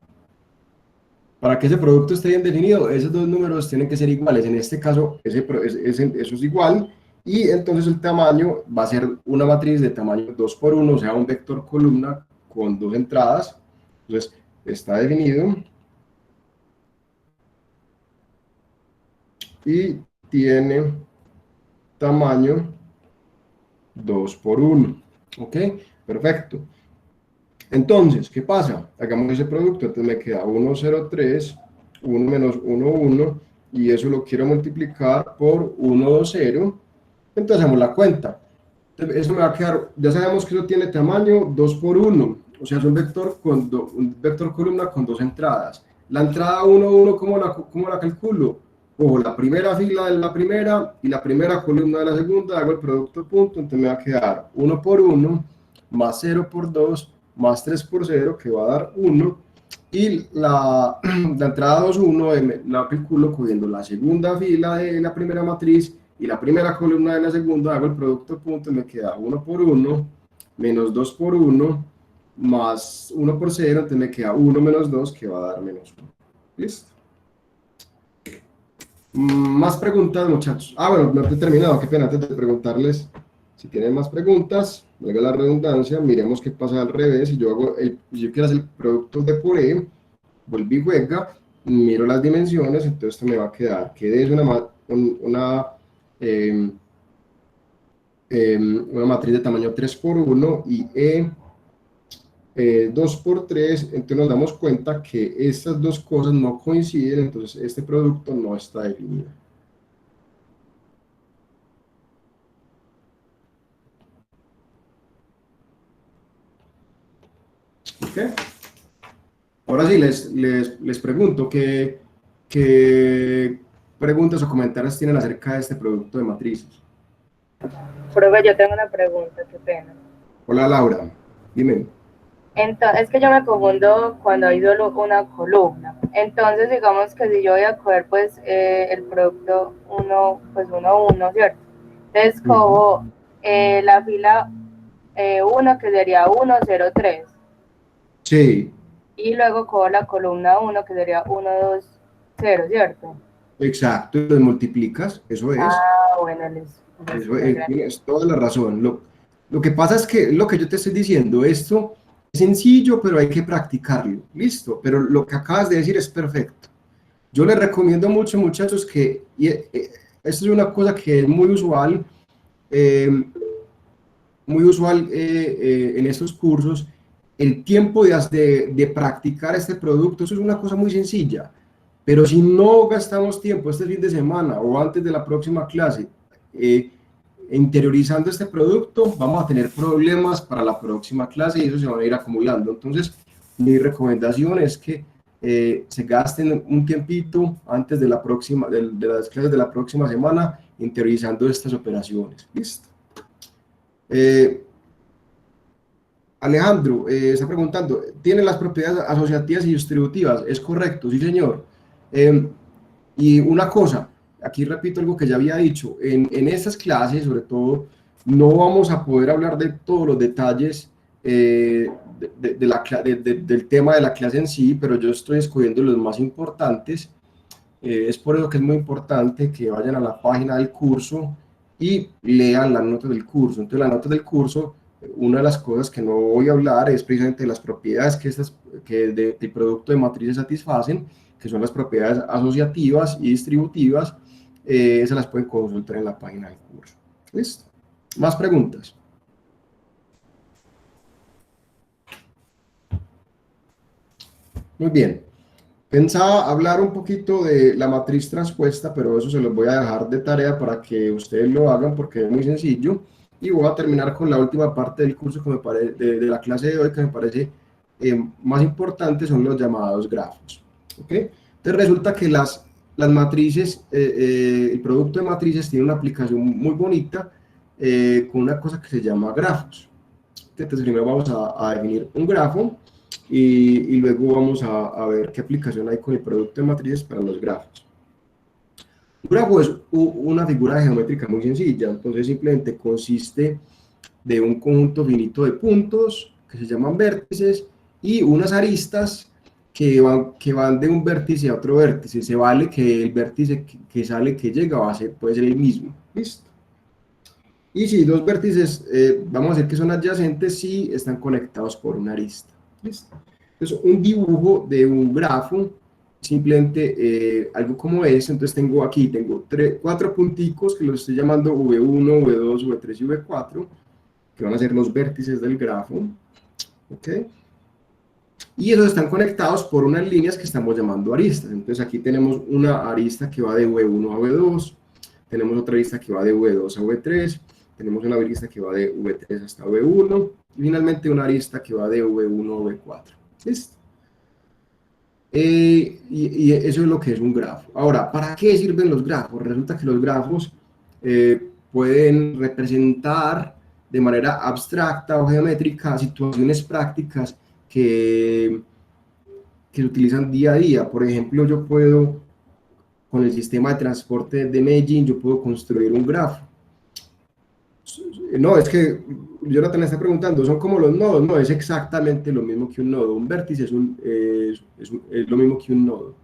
Para que ese producto esté bien definido, esos dos números tienen que ser iguales. En este caso, eso es igual. Y entonces el tamaño va a ser una matriz de tamaño 2 por 1, o sea, un vector columna con dos entradas. Entonces, está definido. Y tiene tamaño 2 por 1. ¿Ok? Perfecto. Entonces, ¿qué pasa? Hagamos ese producto, entonces me queda 1, 0, 3, 1 menos 1, 1, y eso lo quiero multiplicar por 1, 2, 0. Entonces hacemos la cuenta. Entonces, eso me va a quedar, ya sabemos que eso tiene tamaño 2 por 1, o sea, es un vector, un vector columna con dos entradas. La entrada 1, 1, ¿cómo la calculo? Cojo la primera fila de la primera y la primera columna de la segunda, hago el producto de punto, entonces me va a quedar 1 por 1, más 0 por 2, más 3 por 0, que va a dar 1, y la entrada 2, 1, la calculo cogiendo la segunda fila de la primera matriz y la primera columna de la segunda, hago el producto de punto y me queda 1 por 1, menos 2 por 1, más 1 por 0, entonces me queda 1 menos 2, que va a dar menos 1. ¿Listo? Más preguntas, muchachos. Bueno, no he terminado, qué pena, antes de preguntarles si tienen más preguntas, valga la redundancia, miremos qué pasa al revés. Si yo quiero hacer el producto de por E, vuelvo y juega, miro las dimensiones, entonces esto me va a quedar que D es una matriz de tamaño 3 por 1 y E 2 por 3, entonces nos damos cuenta que estas dos cosas no coinciden, entonces este producto no está definido. ¿Ok? Ahora sí, les pregunto qué preguntas o comentarios tienen acerca de este producto de matrices. Profe, yo tengo una pregunta, qué pena. Hola Laura, dime. Entonces, es que yo me confundo cuando hay solo una columna. Entonces, digamos que si yo voy a coger pues el producto 1, pues 1, 1, ¿cierto? Entonces cojo la fila 1, que sería 1, 0, 3. Sí. Y luego cojo la columna 1, que sería 1, 2, 0, ¿cierto? Exacto, los multiplicas, eso es. Bueno, tienes toda la razón. Lo que pasa es que lo que yo te estoy diciendo, esto es sencillo, pero hay que practicarlo, listo, pero lo que acabas de decir es perfecto. Yo les recomiendo mucho, muchachos, que esto es una cosa que es muy usual en estos cursos, el tiempo de practicar este producto. Eso es una cosa muy sencilla, pero si no gastamos tiempo este fin de semana o antes de la próxima clase interiorizando este producto, vamos a tener problemas para la próxima clase y eso se van a ir acumulando. Entonces, mi recomendación es que se gasten un tiempito antes de las clases de la próxima semana interiorizando estas operaciones. ¿Listo? Alejandro está preguntando, ¿tiene las propiedades asociativas y distributivas? Es correcto, sí señor. Y una cosa, aquí repito algo que ya había dicho, en estas clases, sobre todo, no vamos a poder hablar de todos los detalles del tema de la clase en sí, pero yo estoy escogiendo los más importantes. Es por eso que es muy importante que vayan a la página del curso y lean las notas del curso. Entonces, las notas del curso, una de las cosas que no voy a hablar es precisamente de las propiedades que del producto de matrices satisfacen, que son las propiedades asociativas y distributivas. Se las pueden consultar en la página del curso. ¿Listo? ¿Más preguntas? Muy bien. Pensaba hablar un poquito de la matriz transpuesta, pero eso se los voy a dejar de tarea para que ustedes lo hagan porque es muy sencillo. Y voy a terminar con la última parte del curso que de la clase de hoy, que me parece más importante, son los llamados grafos. ¿Ok? Entonces resulta que las matrices, el producto de matrices tiene una aplicación muy bonita con una cosa que se llama grafos. Entonces primero vamos a definir un grafo y luego vamos a ver qué aplicación hay con el producto de matrices para los grafos. Un grafo es una figura geométrica muy sencilla, entonces simplemente consiste de un conjunto finito de puntos que se llaman vértices y unas aristas que van de un vértice a otro vértice. Se vale que el vértice que sale, que llega, puede ser el mismo. ¿Listo? Y si dos vértices, vamos a decir que son adyacentes, si están conectados por una arista. ¿Listo? Entonces, un dibujo de un grafo, simplemente algo como eso. Entonces tengo 4 punticos que los estoy llamando V1, V2, V3 y V4. que van a ser los vértices del grafo, ¿ok? Y esos están conectados por unas líneas que estamos llamando aristas. Entonces aquí tenemos una arista que va de V1 a V2, tenemos otra arista que va de V2 a V3, tenemos una arista que va de V3 hasta V1, y finalmente una arista que va de V1 a V4. ¿Listo? Y eso es lo que es un grafo. Ahora, ¿para qué sirven los grafos? Resulta que los grafos pueden representar de manera abstracta o geométrica situaciones prácticas que se utilizan día a día. Por ejemplo, yo puedo, con el sistema de transporte de Medellín, yo puedo construir un grafo. No, es que Jonathan está preguntando, ¿son como los nodos? No, es exactamente lo mismo que un nodo. Un vértice es lo mismo que un nodo.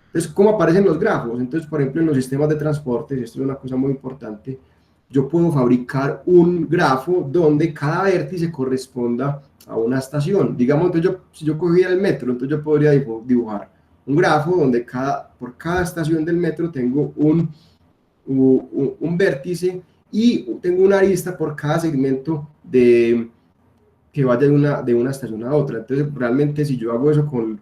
Entonces, ¿cómo aparecen los grafos? Entonces, por ejemplo, en los sistemas de transporte, esto es una cosa muy importante, yo puedo fabricar un grafo donde cada vértice corresponda a una estación. Digamos, entonces si yo cogiera el metro, entonces yo podría dibujar un grafo donde por cada estación del metro tengo un vértice y tengo una arista por cada segmento que vaya de una estación a otra. Entonces, realmente, si yo hago eso con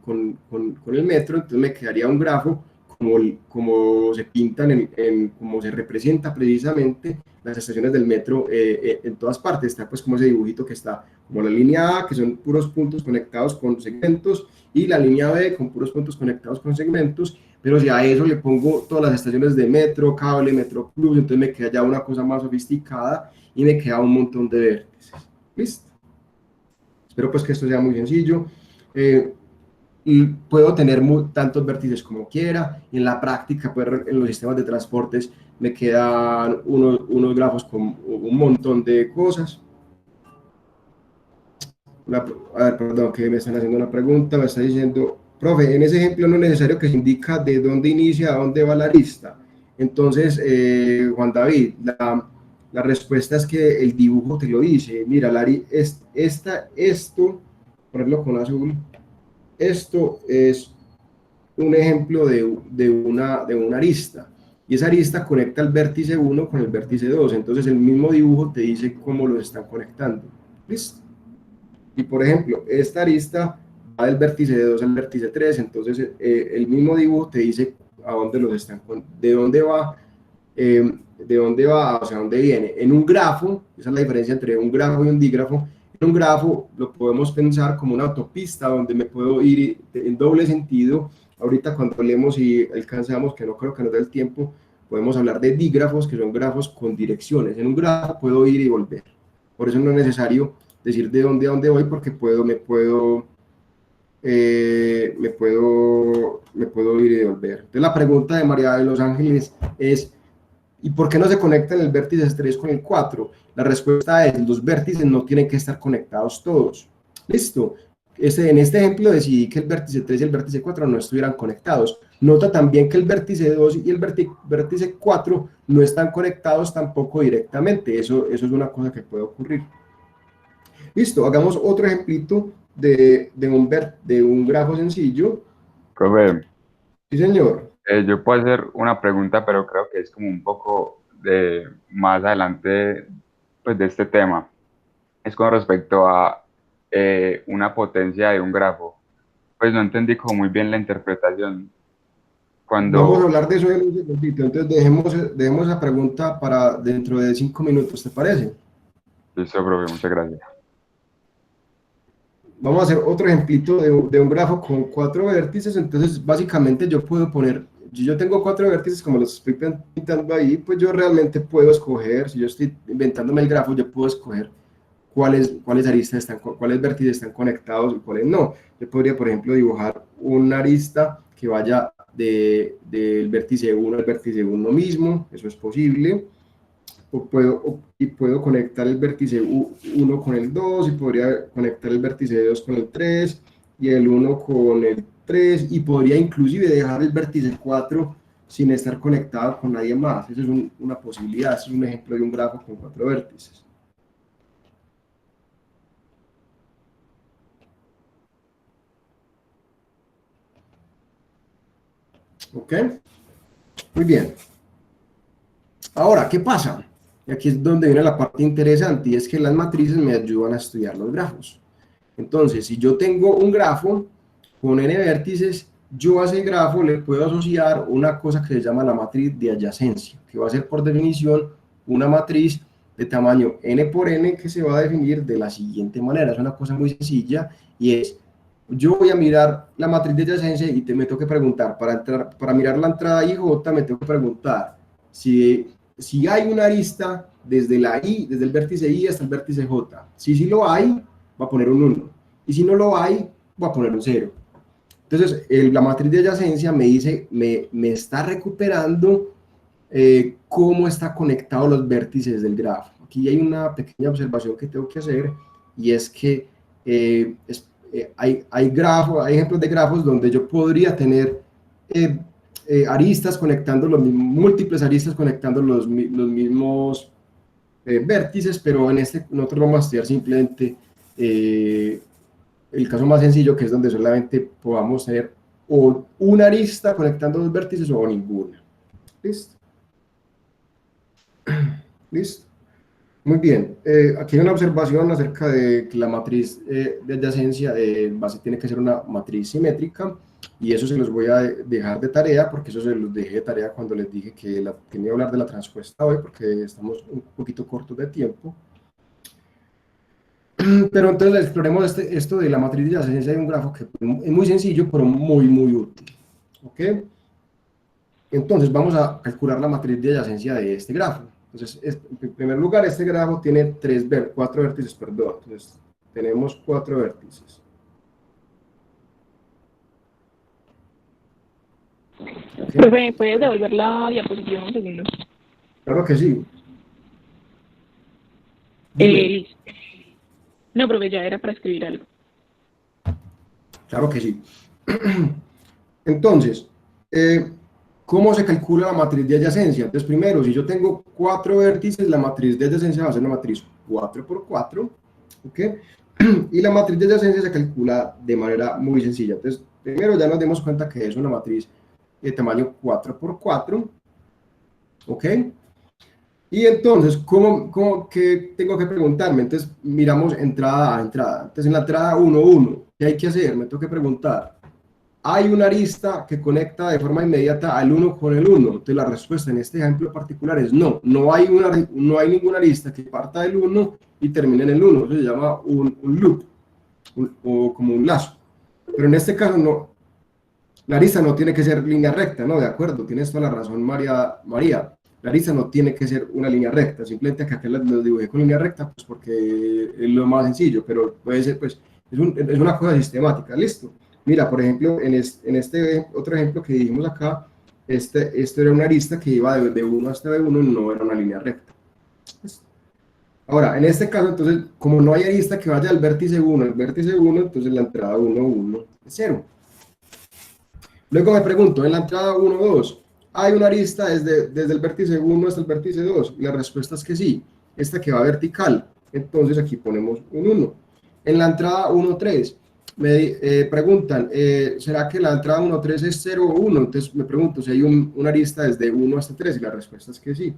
el metro, entonces me quedaría un grafo como se pintan, como se representa precisamente las estaciones del metro en todas partes. Está pues como ese dibujito que está como la línea A, que son puros puntos conectados con segmentos, y la línea B con puros puntos conectados con segmentos, pero si a eso le pongo todas las estaciones de metro, cable, metro plus, entonces me queda ya una cosa más sofisticada y me queda un montón de vértices. ¿Listo? Espero pues que esto sea muy sencillo. Y puedo tener tantos vértices como quiera, y en la práctica, pues, en los sistemas de transportes me quedan unos grafos con un montón de cosas. A ver, perdón, que me están haciendo una pregunta, me está diciendo, profe, en ese ejemplo no es necesario que se indica de dónde inicia, a dónde va la arista. Entonces, Juan David, la respuesta es que el dibujo te lo dice. Mira, esto, ponerlo con azul, esto es un ejemplo de una arista, y esa arista conecta el vértice 1 con el vértice 2, entonces el mismo dibujo te dice cómo los están conectando. ¿Listo? Y por ejemplo, esta arista va del vértice 2 al vértice 3, entonces el mismo dibujo te dice a dónde los están, de dónde va, hacia dónde viene. En un grafo, esa es la diferencia entre un grafo y un dígrafo. En un grafo lo podemos pensar como una autopista donde me puedo ir en doble sentido. Ahorita cuando hablemos y alcanzamos, que no creo que nos dé el tiempo, podemos hablar de dígrafos, que son grafos con direcciones. En un grafo puedo ir y volver. Por eso no es necesario decir de dónde a dónde voy, porque me puedo ir y volver. Entonces la pregunta de María de los Ángeles es, ¿y por qué no se conectan el vértice 3 con el 4? La respuesta es, los vértices no tienen que estar conectados todos. ¿Listo? En este ejemplo decidí que el vértice 3 y el vértice 4 no estuvieran conectados. Nota también que el vértice 2 y el vértice 4 no están conectados tampoco directamente. Eso es una cosa que puede ocurrir. Listo, hagamos otro ejemplito de un grafo sencillo. Profe, Sí, señor. yo puedo hacer una pregunta, pero creo que es como un poco de más adelante pues, de este tema. Es con respecto a una potencia de un grafo. Pues no entendí como muy bien la interpretación. Vamos a hablar de eso en un segundito, entonces dejemos esa pregunta para dentro de 5 minutos, ¿te parece? Listo, profe, muchas gracias. Vamos a hacer otro ejemplito de un grafo con 4 vértices. Entonces básicamente yo puedo poner, yo tengo 4 vértices como los estoy pintando ahí, pues yo realmente puedo escoger, si yo estoy inventándome el grafo, yo puedo escoger cuáles vértices están conectados y cuáles no. Yo podría, por ejemplo, dibujar una arista que vaya del vértice 1 al vértice 1 mismo, eso es posible. Puedo conectar el vértice 1 con el 2, y podría conectar el vértice 2 con el 3 y el 1 con el 3, y podría inclusive dejar el vértice 4 sin estar conectado con nadie más. Eso es una posibilidad, eso es un ejemplo de un grafo con 4 vértices. ¿Ok? Muy bien. Ahora, ¿qué pasa? Y aquí es donde viene la parte interesante, y es que las matrices me ayudan a estudiar los grafos. Entonces, si yo tengo un grafo con n vértices, yo a ese grafo le puedo asociar una cosa que se llama la matriz de adyacencia, que va a ser por definición una matriz de tamaño n por n que se va a definir de la siguiente manera. Es una cosa muy sencilla, y es, yo voy a mirar la matriz de adyacencia y me tengo que preguntar, para mirar la entrada IJ, me tengo que preguntar si hay una arista desde el vértice I hasta el vértice J. Si sí lo hay, va a poner un 1, y si no lo hay, va a poner un 0. Entonces, la matriz de adyacencia me dice, me está recuperando cómo están conectados los vértices del grafo. Aquí hay una pequeña observación que tengo que hacer, y es que hay ejemplos de grafos donde yo podría tener aristas conectando múltiples aristas conectando los mismos vértices, pero nosotros vamos a estudiar simplemente el caso más sencillo, que es donde solamente podamos tener o una arista conectando dos vértices o ninguna. ¿Listo? ¿Listo? Muy bien. Aquí hay una observación acerca de que la matriz de adyacencia tiene que ser una matriz simétrica, y eso se los voy a dejar de tarea, porque eso se los dejé de tarea cuando les dije que tenía que hablar de la transpuesta hoy, porque estamos un poquito cortos de tiempo. Pero entonces exploremos esto de la matriz de adyacencia de un grafo, que es muy sencillo, pero muy, muy útil. ¿Ok? Entonces vamos a calcular la matriz de adyacencia de este grafo. Entonces, en primer lugar, este grafo tiene 4 vértices, perdón. Entonces, tenemos 4 vértices. ¿Okay? Profe, ¿puedes devolver la diapositiva un segundo? Claro que sí. Listo. No, profe, ya era para escribir algo. Claro que sí. Entonces, ¿cómo se calcula la matriz de adyacencia? Entonces, primero, si yo tengo 4 vértices, la matriz de adyacencia va a ser una matriz 4 por 4, ¿ok? Y la matriz de adyacencia se calcula de manera muy sencilla. Entonces, primero ya nos demos cuenta que es una matriz de tamaño 4 por 4, ¿ok? Y entonces, ¿qué tengo que preguntarme? Entonces, miramos entrada a entrada. Entonces, en la entrada 1, 1, ¿qué hay que hacer? Me tengo que preguntar, ¿hay una arista que conecta de forma inmediata al 1 con el 1? Entonces, la respuesta en este ejemplo particular es no. No hay ninguna arista que parta del 1 y termine en el 1. Eso se llama un loop, o como un lazo. Pero en este caso, no. La arista no tiene que ser línea recta, ¿no? De acuerdo, tienes toda la razón, María. La arista no tiene que ser una línea recta, simplemente que acá lo dibujé con línea recta, pues porque es lo más sencillo, pero puede ser, pues, es una cosa sistemática, ¿listo? Mira, por ejemplo, en este otro ejemplo que dijimos acá, esto era una arista que iba de 1 hasta B1, no era una línea recta. Ahora, en este caso, entonces, como no hay arista que vaya al vértice 1, entonces la entrada 1, 1 es 0. Luego me pregunto, en la entrada 1, 2, ¿hay una arista desde el vértice 1 hasta el vértice 2? Y la respuesta es que sí, esta que va vertical. Entonces aquí ponemos un 1. En la entrada 1, 3, me preguntan, ¿será que la entrada 1, 3 es 0 o 1? Entonces me pregunto si hay una arista desde 1 hasta 3, y la respuesta es que sí.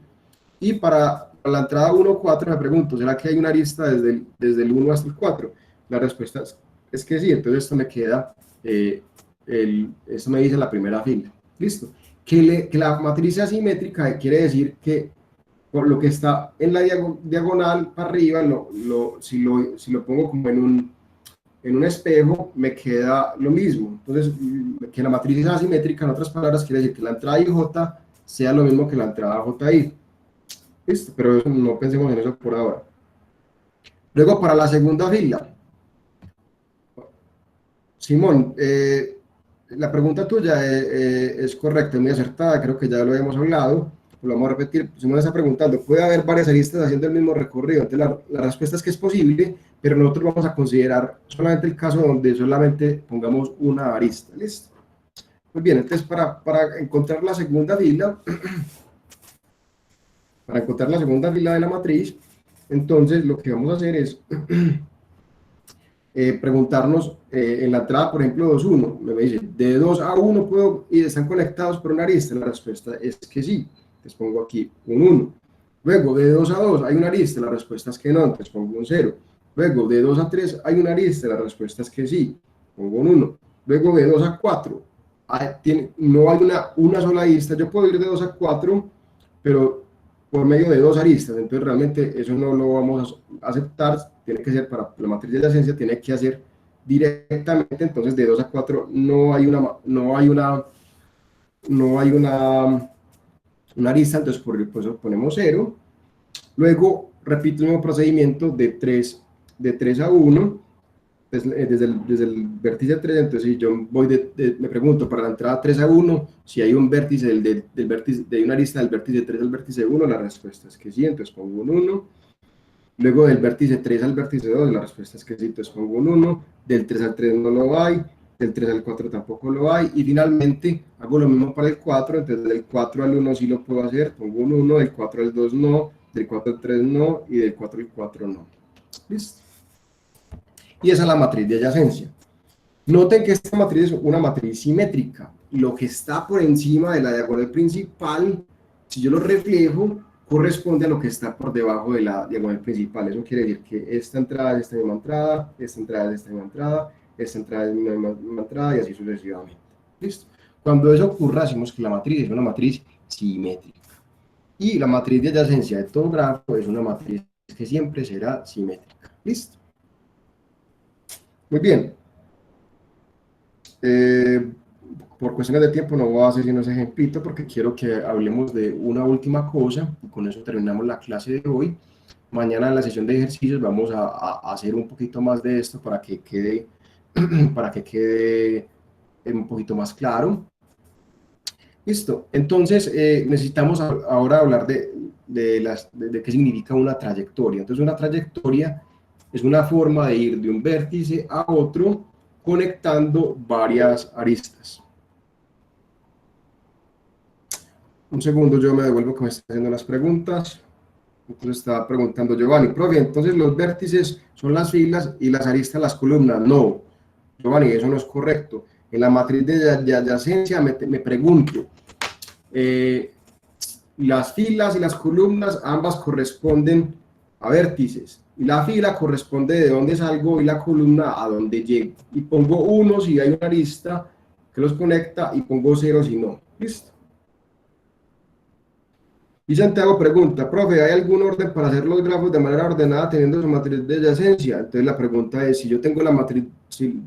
Y para la entrada 1, 4 me pregunto, ¿será que hay una arista desde el 1 hasta el 4? La respuesta es que sí. Entonces esto me queda, esto me dice la primera fila. ¿Listo? Que la matriz sea simétrica quiere decir que por lo que está en la diagonal para arriba, si lo pongo como en un espejo, me queda lo mismo. Entonces, que la matriz sea simétrica, en otras palabras, quiere decir que la entrada IJ sea lo mismo que la entrada JI. ¿Listo? Pero eso, no pensemos en eso por ahora. Luego, para la segunda fila, Simón, la pregunta tuya es correcta, es muy acertada, creo que ya lo habíamos hablado, lo vamos a repetir. Simón está preguntando, ¿puede haber varias aristas haciendo el mismo recorrido? Entonces la respuesta es que es posible, pero nosotros vamos a considerar solamente el caso donde solamente pongamos una arista. ¿Listo? Muy bien, entonces para encontrar la segunda fila, de la matriz, entonces lo que vamos a hacer es preguntarnos en la entrada, por ejemplo, 2, 1, me dice, de 2 a 1 y están conectados por una arista. La respuesta es que sí. Les pongo aquí un 1. Luego, de 2 a 2 hay una arista, la respuesta es que no, entonces pongo un 0. Luego, de 2 a 3 hay una arista, la respuesta es que sí, pongo un 1. Luego, de 2 a 4 no hay una sola arista, yo puedo ir de 2 a 4, pero por medio de 2 aristas, entonces realmente eso no lo vamos a aceptar, tiene que ser para la matriz de adyacencia, tiene que hacer directamente, entonces de 2 a 4 no hay una arista, entonces por eso ponemos 0. Luego repito el mismo procedimiento de 3 a 1, desde el vértice 3, entonces si yo voy me pregunto para la entrada 3 a 1, si hay un vértice del vértice, de una arista del vértice 3 al vértice 1, la respuesta es que sí, entonces pongo un 1. Luego del vértice 3 al vértice 2, la respuesta es que sí, entonces pongo un 1. Del 3 al 3 no lo hay, del 3 al 4 tampoco lo hay, y finalmente hago lo mismo para el 4, entonces del 4 al 1 sí lo puedo hacer, pongo un 1, del 4 al 2 no, del 4 al 3 no, y del 4 al 4 no. ¿Listo? Y esa es la matriz de adyacencia. Noten que esta matriz es una matriz simétrica. Lo que está por encima de la diagonal principal, si yo lo reflejo, corresponde a lo que está por debajo de la diagonal principal. Eso quiere decir que esta entrada es esta misma entrada, esta entrada es esta misma entrada, esta entrada es la misma entrada y así sucesivamente. ¿Listo? Cuando eso ocurra, decimos que la matriz es una matriz simétrica. Y la matriz de adyacencia de todo grafo es una matriz que siempre será simétrica. ¿Listo? Muy bien. Por cuestiones de tiempo no voy a hacer sino ese ejemplito porque quiero que hablemos de una última cosa y con eso terminamos la clase de hoy. Mañana en la sesión de ejercicios vamos a hacer un poquito más de esto para que quede un poquito más claro. Listo. Entonces necesitamos ahora hablar de qué significa una trayectoria. Entonces una trayectoria es una forma de ir de un vértice a otro conectando varias aristas. Un segundo, yo me devuelvo que me está haciendo las preguntas. Entonces estaba preguntando Giovanni, profe, entonces los vértices son las filas y las aristas las columnas. No, Giovanni, eso no es correcto. En la matriz de adyacencia me pregunto, las filas y las columnas ambas corresponden a vértices. Y la fila corresponde de dónde salgo y la columna a dónde llego. Y pongo 1 si hay una arista que los conecta y pongo 0 si no. ¿Listo? Y Santiago pregunta, profe, ¿hay algún orden para hacer los grafos de manera ordenada teniendo su matriz de adyacencia? Entonces la pregunta es, si yo tengo la matriz,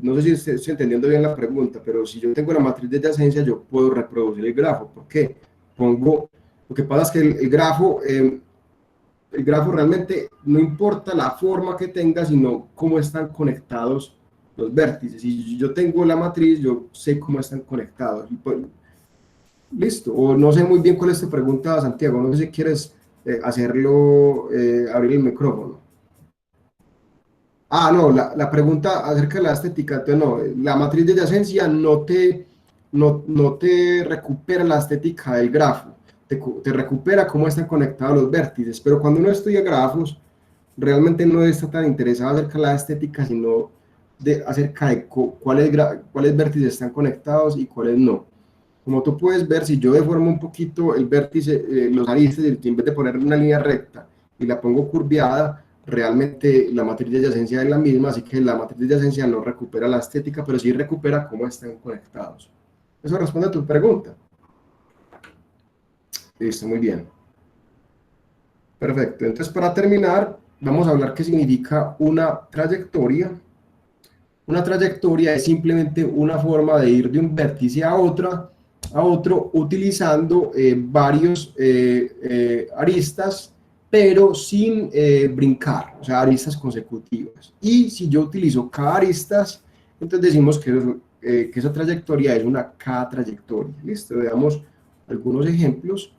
no sé si estoy entendiendo bien la pregunta, pero si yo tengo la matriz de adyacencia, yo puedo reproducir el grafo. ¿Por qué? Lo que pasa es que el grafo realmente no importa la forma que tenga, sino cómo están conectados los vértices. Si yo tengo la matriz, yo sé cómo están conectados. Listo, o no sé muy bien cuál es tu pregunta, Santiago, no sé si quieres abrir el micrófono. Ah, no, la pregunta acerca de la estética, entonces no, la matriz de adyacencia no te recupera la estética del grafo, te recupera cómo están conectados los vértices, pero cuando uno estudia grafos, realmente no está tan interesado acerca de la estética, sino acerca de cuáles vértices están conectados y cuáles no. Como tú puedes ver, si yo deformo un poquito el vértice, los aristas, en vez de poner una línea recta y la pongo curviada, realmente la matriz de adyacencia es la misma, así que la matriz de adyacencia no recupera la estética, pero sí recupera cómo están conectados. Eso responde a tu pregunta. Listo, muy bien. Perfecto. Entonces, para terminar, vamos a hablar qué significa una trayectoria. Una trayectoria es simplemente una forma de ir de un vértice a otro utilizando varios aristas, pero sin brincar, o sea, aristas consecutivas. Y si yo utilizo cada aristas, entonces decimos que esa trayectoria es una K-trayectoria. ¿Listo? Veamos algunos ejemplos.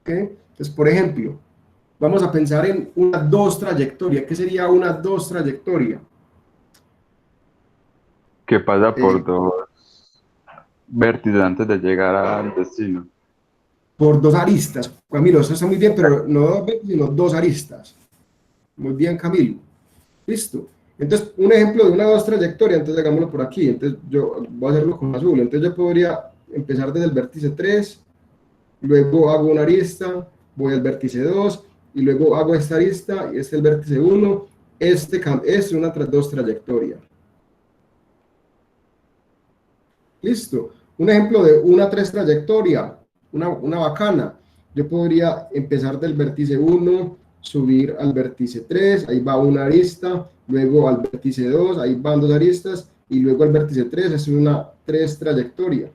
¿Okay? Entonces, por ejemplo, vamos a pensar en una 2 trayectoria. ¿Qué sería una 2 trayectoria? Que pasa por 2 vértices antes de llegar al destino. Por 2 aristas. Camilo, eso está muy bien, pero no 2 vértices, sino 2 aristas. Muy bien, Camilo. Listo. Entonces, un ejemplo de una 2 trayectoria, entonces hagámoslo por aquí. Entonces, yo voy a hacerlo con azul. Entonces, yo podría empezar desde el vértice 3, luego hago una arista, voy al vértice 2, y luego hago esta arista, y este es el vértice 1, este es una dos trayectorias. Listo. Un ejemplo de una 3 trayectoria, una bacana. Yo podría empezar del vértice 1, subir al vértice 3, ahí va una arista, luego al vértice 2, ahí van 2 aristas, y luego al vértice 3, es una 3 trayectoria.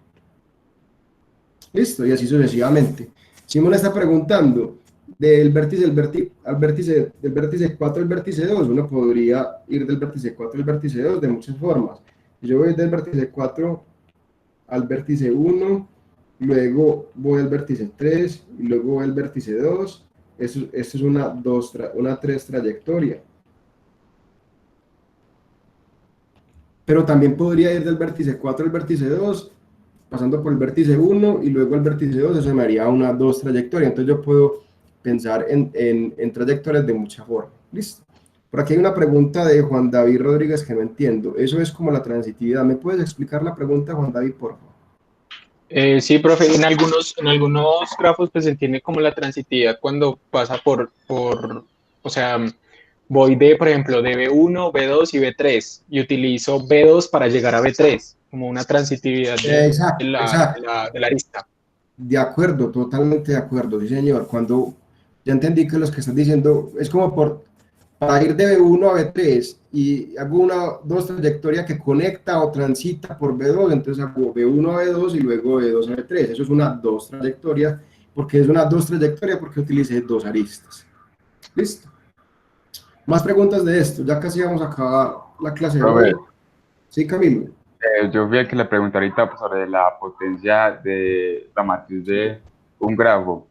Listo, y así sucesivamente. Simón está preguntando, del vértice 4 al vértice 2, uno podría ir del vértice 4 al vértice 2 de muchas formas. Yo voy del vértice 4 al vértice 1, luego voy al vértice 3, y luego voy al vértice 2, esto es una 3 trayectoria. Pero también podría ir del vértice 4 al vértice 2, pasando por el vértice 1 y luego al vértice 2, eso me haría una 2 trayectoria. Entonces yo puedo pensar en trayectorias de mucha forma. Listo. Por aquí hay una pregunta de Juan David Rodríguez que no entiendo. Eso es como la transitividad. ¿Me puedes explicar la pregunta, Juan David, por favor? Sí, profe, en algunos grafos pues se entiende como la transitividad cuando pasa o sea, voy por ejemplo, de B1, B2 y B3 y utilizo B2 para llegar a B3, como una transitividad Exacto, de exacto. la arista. De acuerdo, totalmente de acuerdo, sí señor. Cuando ya entendí que los que están diciendo es como para ir de B1 a B3 y hago dos trayectorias que conecta o transita por B2, entonces hago B1 a B2 y luego B2 a B3. Eso es una 2 trayectorias, porque es una 2 trayectoria porque utilicé 2 aristas. Listo. Más preguntas de esto, ya casi vamos a acabar la clase de hoy. Sí, Camilo. Yo vi que le pregunté ahorita sobre la potencia de la matriz de un grafo.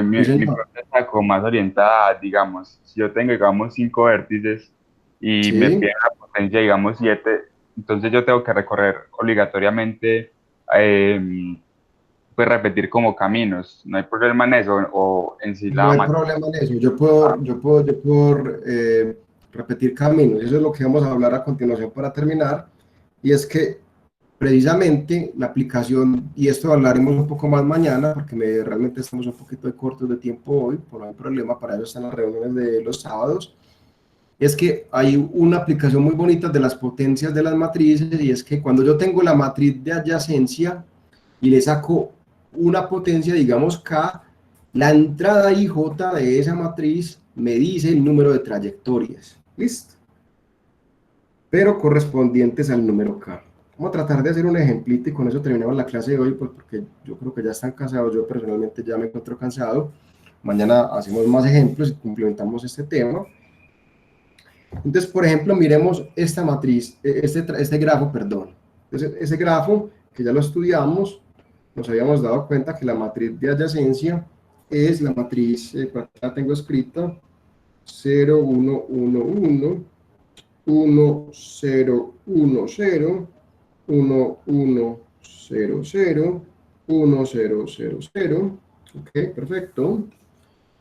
Mi pregunta está como más orientada, digamos, si yo tengo, digamos, 5 vértices y me piden la potencia, digamos, 7, entonces yo tengo que recorrer obligatoriamente, pues repetir como caminos. ¿No hay problema en eso? O en sí No hay problema en eso. Yo puedo repetir caminos. Eso es lo que vamos a hablar a continuación para terminar. Y es que precisamente la aplicación, y esto hablaremos un poco más mañana, porque realmente estamos un poquito cortos de tiempo hoy, por no hay problema, para eso están las reuniones de los sábados, es que hay una aplicación muy bonita de las potencias de las matrices, y es que cuando yo tengo la matriz de adyacencia y le saco una potencia, digamos K, la entrada IJ de esa matriz me dice el número de trayectorias, ¿listo? Pero correspondientes al número K. Vamos a tratar de hacer un ejemplito y con eso terminamos la clase de hoy, pues porque yo creo que ya están cansados, yo personalmente ya me encuentro cansado. Mañana hacemos más ejemplos y complementamos este tema. Entonces, por ejemplo, miremos esta matriz, este grafo, perdón. Entonces, ese grafo, que ya lo estudiamos, nos habíamos dado cuenta que la matriz de adyacencia es la matriz, por acá la tengo escrita, 0, 1, 1, 1, 1, 0, 1, 0, 1, 1, 0, 0, 1, 0, 0, 0. Ok, perfecto.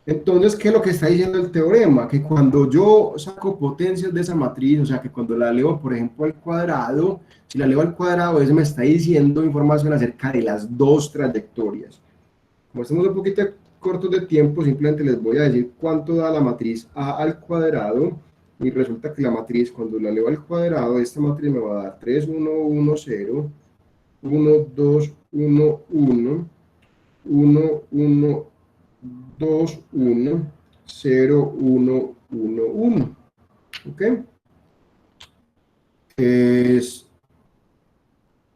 Entonces, ¿qué es lo que está diciendo el teorema? Que cuando yo saco potencias de esa matriz, o sea, que cuando la elevo, por ejemplo, al cuadrado, si la elevo al cuadrado, eso me está diciendo información acerca de las dos trayectorias. Como estamos un poquito cortos de tiempo, simplemente les voy a decir cuánto da la matriz a al cuadrado, y resulta que la matriz, cuando la elevo al cuadrado, esta matriz me va a dar 3, 1, 1, 0, 1, 2, 1, 1, 1, 1, 2, 1, 0, 1, 1, 1. ¿Ok?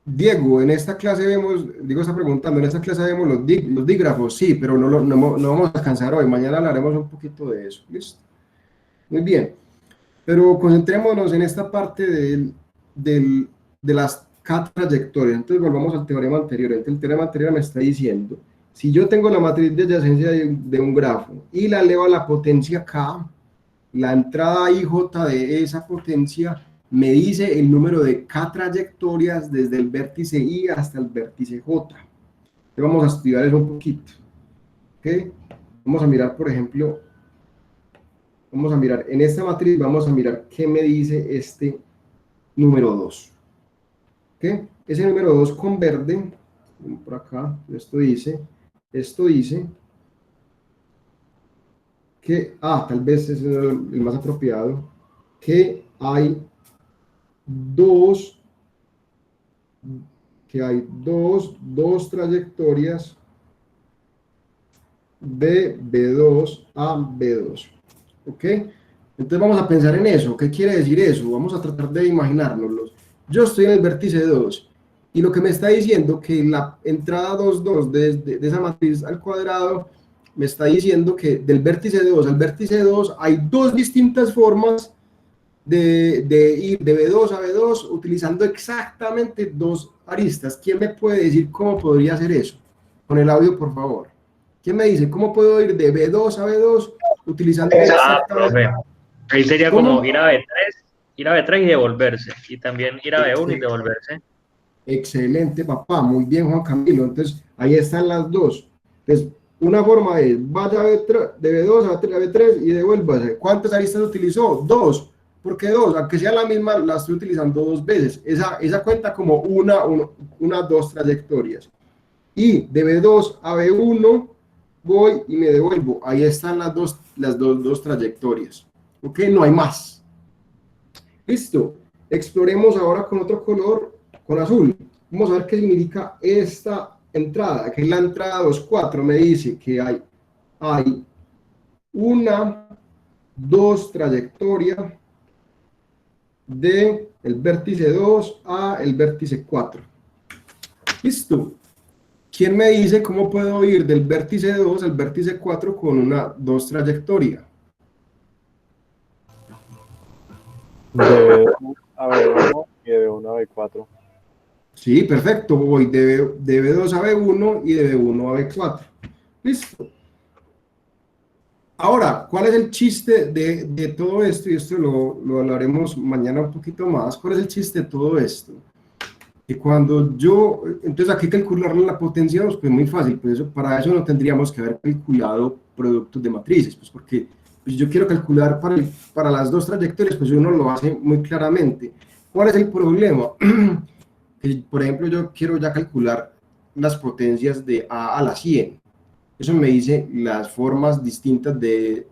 Diego, en esta clase vemos, Diego está preguntando, en esta clase vemos los dígrafos, sí, pero no vamos a alcanzar hoy, mañana hablaremos un poquito de eso, ¿listo? Muy bien, pero concentrémonos en esta parte de las K trayectorias. Entonces volvamos al teorema anterior. Entonces el teorema anterior me está diciendo, si yo tengo la matriz de adyacencia de un grafo y la elevo a la potencia K, la entrada IJ de esa potencia me dice el número de K trayectorias desde el vértice I hasta el vértice J. Entonces vamos a estudiar eso un poquito. ¿Okay? Vamos a mirar, por ejemplo, en esta matriz vamos a mirar qué me dice este número 2. ¿Okay? Ese número 2 con verde, por acá, esto dice que, tal vez es el más apropiado, que hay dos trayectorias de B2 a B2. ¿Ok? Entonces vamos a pensar en eso. ¿Qué quiere decir eso? Vamos a tratar de imaginárnoslo. Yo estoy en el vértice 2 y lo que me está diciendo que la entrada 2, 2 de esa matriz al cuadrado me está diciendo que del vértice 2 al vértice 2 hay dos distintas formas de ir de B2 a B2 utilizando exactamente dos aristas. ¿Quién me puede decir cómo podría hacer eso? Con el audio, por favor. ¿Quién me dice cómo puedo ir de B2 a B2 utilizando exactamente? Profe. Ahí sería ¿Cómo? como ir a B3 y devolverse. Y también ir a B1 y devolverse. Excelente, papá. Muy bien, Juan Camilo. Entonces, ahí están las dos. Entonces, una forma es, vaya de B2 a B3 y devuélvase. ¿Cuántas aristas utilizó? Dos. ¿Por qué dos? Aunque sea la misma, la estoy utilizando dos veces. Esa cuenta como dos trayectorias. Y de B2 a B1 voy y me devuelvo. Ahí están las dos trayectorias. ¿Ok? No hay más. Listo. Exploremos ahora con otro color, con azul. Vamos a ver qué significa esta entrada, que es la entrada 2, 4. Me dice que hay dos trayectorias de el vértice 2 a el vértice 4. Listo. ¿Quién me dice cómo puedo ir del vértice 2 al vértice 4 con dos trayectorias? De B1 a B1 y de B1 a B4. Sí, perfecto. Voy de B2 a B1 y de B1 a B4. Listo. Ahora, ¿cuál es el chiste de todo esto? Y esto lo hablaremos mañana un poquito más. ¿Cuál es el chiste de todo esto? Que entonces aquí calcular la potencia 2, pues muy fácil, pues para eso no tendríamos que haber calculado productos de matrices, pues porque pues yo quiero calcular para las dos trayectorias, pues uno lo hace muy claramente. ¿Cuál es el problema? Que, por ejemplo, yo quiero ya calcular las potencias de A a la 100. Eso me dice las formas distintas de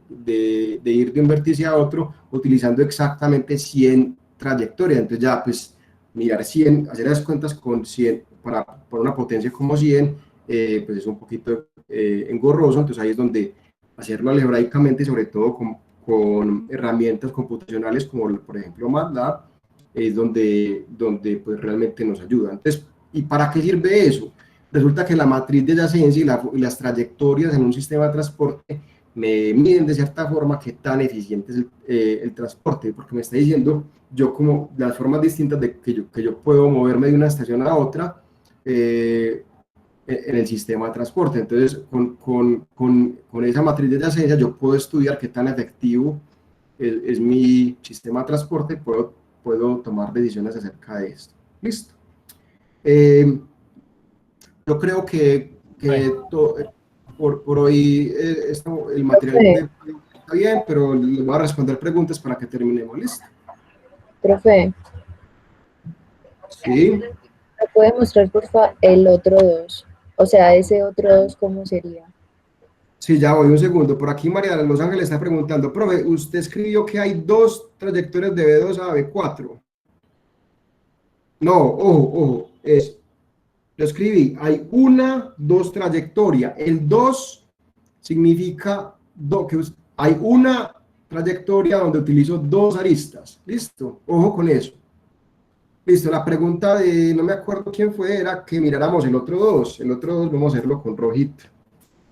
ir de un vértice a otro utilizando exactamente 100 trayectorias. Entonces ya, pues, mirar 100, hacer las cuentas con 100 por una potencia como 100, pues es un poquito engorroso. Entonces ahí es donde hacerlo algebraicamente, sobre todo con herramientas computacionales como por ejemplo MATLAB, es donde pues realmente nos ayuda. Entonces, ¿y para qué sirve eso? Resulta que la matriz de adyacencia y las trayectorias en un sistema de transporte me miden de cierta forma qué tan eficiente es el transporte, porque me está diciendo yo como las formas distintas que yo puedo moverme de una estación a otra en el sistema de transporte. Entonces, con esa matriz de adyacencia yo puedo estudiar qué tan efectivo es mi sistema de transporte, puedo tomar decisiones acerca de esto. Listo. Yo creo que por hoy el material está bien, pero les voy a responder preguntas para que terminemos. ¿Listo? Profe, Sí. ¿me puede mostrar por favor el otro 2? O sea, ese otro 2, ¿cómo sería? Sí, ya voy, un segundo. Por aquí María de Los Ángeles está preguntando, profe, ¿usted escribió que hay dos trayectorias de B2 a B4? No, ojo, yo escribí, hay dos trayectorias. El 2 significa que hay una trayectoria donde utilizo dos aristas. ¿Listo? Ojo con eso. Listo, la pregunta no me acuerdo quién fue, era que miráramos el otro 2. El otro 2 vamos a hacerlo con rojito.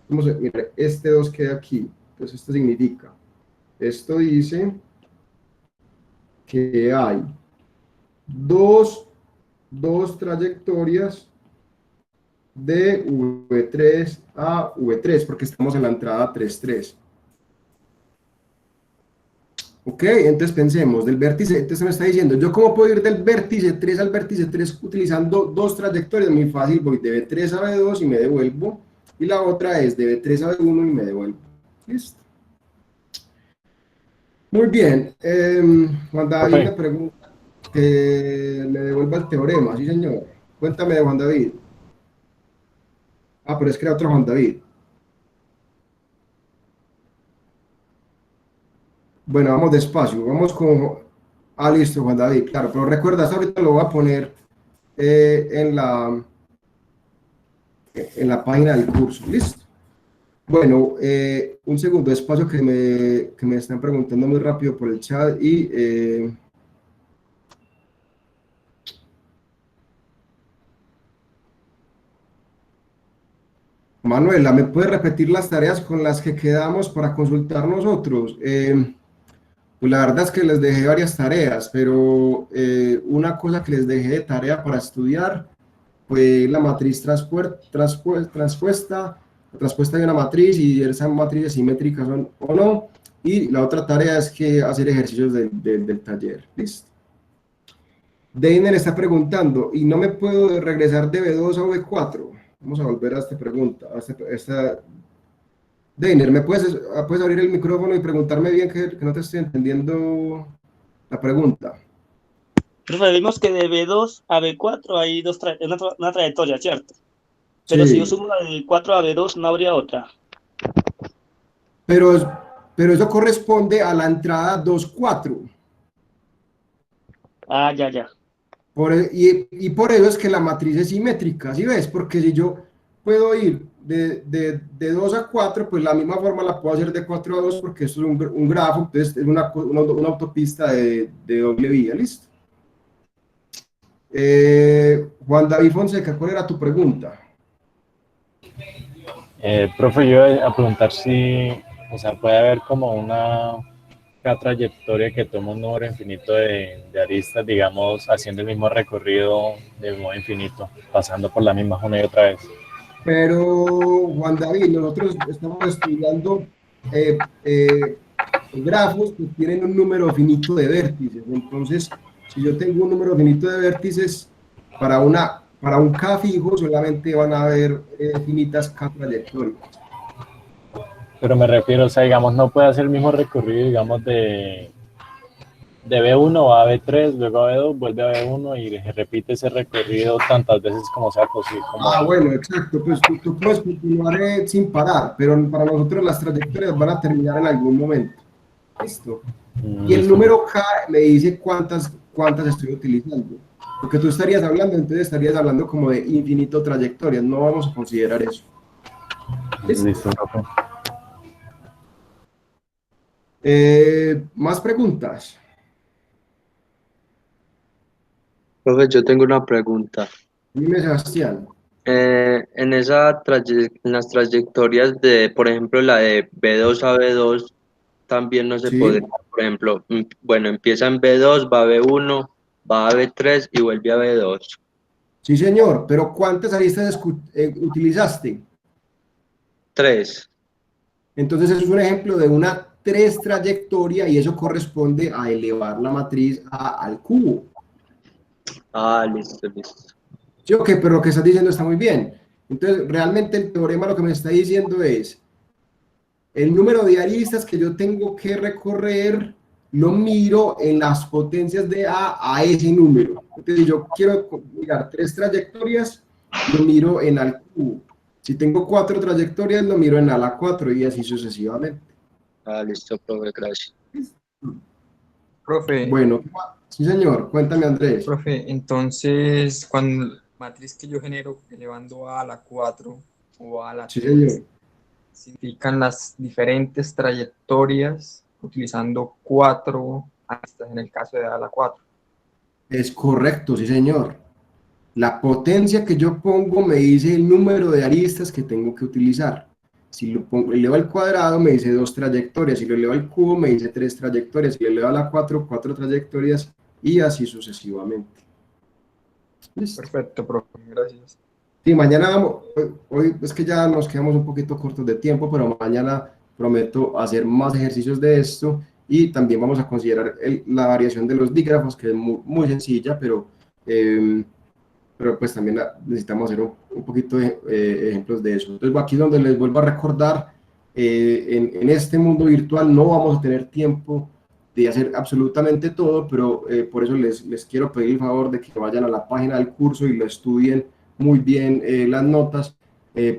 Mira, este 2 queda aquí. Entonces esto significa, esto dice que hay dos trayectorias de V3 a V3, porque estamos en la entrada 3,3. Ok, entonces pensemos, del vértice, entonces me está diciendo, ¿yo cómo puedo ir del vértice 3 al vértice 3 utilizando dos trayectorias? Muy fácil, voy de B3 a B2 y me devuelvo, y la otra es de B3 a B1 y me devuelvo. Listo. Muy bien, Juan David me pregunta que le devuelva el teorema, sí señor. Cuéntame de Juan David. Pero es que era otro Juan David. Bueno, vamos despacio, vamos con... Ah, listo, Juan David, claro, pero recuerda, ahorita lo voy a poner en la página del curso, ¿listo? Bueno, un segundo, despacio que me están preguntando muy rápido por el chat y... Manuela, ¿me puede repetir las tareas con las que quedamos para consultar nosotros? Pues la verdad es que les dejé varias tareas, pero una cosa que les dejé de tarea para estudiar fue la matriz transpuesta de una matriz y esas matrices simétricas son o no. Y la otra tarea es que hacer ejercicios del taller. ¿Listo? Deiner está preguntando, ¿y no me puedo regresar de B2 a B4? Vamos a volver a esta pregunta. Deiner, puedes abrir el micrófono y preguntarme bien que no te estoy entendiendo la pregunta? Profe, vimos que de B2 a B4 hay una trayectoria, ¿cierto? Pero sí, si yo sumo de B4 a B2 no habría otra. Pero eso corresponde a la entrada 2,4. Ah, ya. Y por eso es que la matriz es simétrica, ¿sí ves? Porque si yo puedo ir de 2 a 4, pues la misma forma la puedo hacer de 4 a 2 porque eso es un grafo, entonces es una autopista de doble vía, ¿listo? Juan David Fonseca, ¿cuál era tu pregunta? Profe, yo iba a preguntar si, o sea, puede haber como una trayectoria que toma un número infinito de aristas, digamos, haciendo el mismo recorrido de modo infinito, pasando por la misma una y otra vez. Pero, Juan David, nosotros estamos estudiando grafos que tienen un número finito de vértices. Entonces, si yo tengo un número finito de vértices, para un K fijo solamente van a haber finitas K trayectorias. Pero me refiero, o sea, digamos, no puede hacer el mismo recorrido, digamos, de B1 a B3, luego a B2, vuelve a B1 y repite ese recorrido tantas veces como sea posible. Bueno, exacto, pues tú puedes continuar sin parar, pero para nosotros las trayectorias van a terminar en algún momento. ¿Listo? Y el número K me dice cuántas estoy utilizando. Porque tú estarías hablando como de infinito trayectorias, no vamos a considerar eso. Listo. ¿Más preguntas? Profe, yo tengo una pregunta. Dime, Sebastián. En las trayectorias de, por ejemplo, la de B2 a B2, también no se podría, por ejemplo, bueno, empieza en B2, va a B1, va a B3 y vuelve a B2. Sí, señor, pero ¿cuántas aristas utilizaste? 3. Entonces, eso es un ejemplo de una 3 trayectoria y eso corresponde a elevar la matriz al cubo. Ah, listo. Sí, ok, pero lo que estás diciendo está muy bien. Entonces, realmente el teorema lo que me está diciendo es el número de aristas que yo tengo que recorrer, lo miro en las potencias de A ese número. Entonces, yo quiero mirar 3 trayectorias, lo miro en al cubo. Si tengo 4 trayectorias, lo miro en a la 4 y así sucesivamente. Ah, listo, profe, gracias. Profe. Bueno, sí, señor, cuéntame, Andrés. Profe, entonces, cuando la matriz que yo genero elevando a la 4 o a la 3, señor, significan las diferentes trayectorias utilizando 4 aristas en el caso de a la 4. Es correcto, sí, señor. La potencia que yo pongo me dice el número de aristas que tengo que utilizar. Si lo elevo al cuadrado me dice 2 trayectorias, si lo elevo al cubo me dice 3 trayectorias, si lo elevo a la 4 trayectorias y así sucesivamente. ¿Listo? Perfecto, profe, gracias. Sí, mañana hoy es que ya nos quedamos un poquito cortos de tiempo, pero mañana prometo hacer más ejercicios de esto y también vamos a considerar la variación de los dígrafos, que es muy sencilla, pero pues también necesitamos hacer un poquito de ejemplos de eso. Entonces, aquí donde les vuelvo a recordar, en este mundo virtual no vamos a tener tiempo de hacer absolutamente todo, pero por eso les quiero pedir el favor de que vayan a la página del curso y lo estudien muy bien las notas,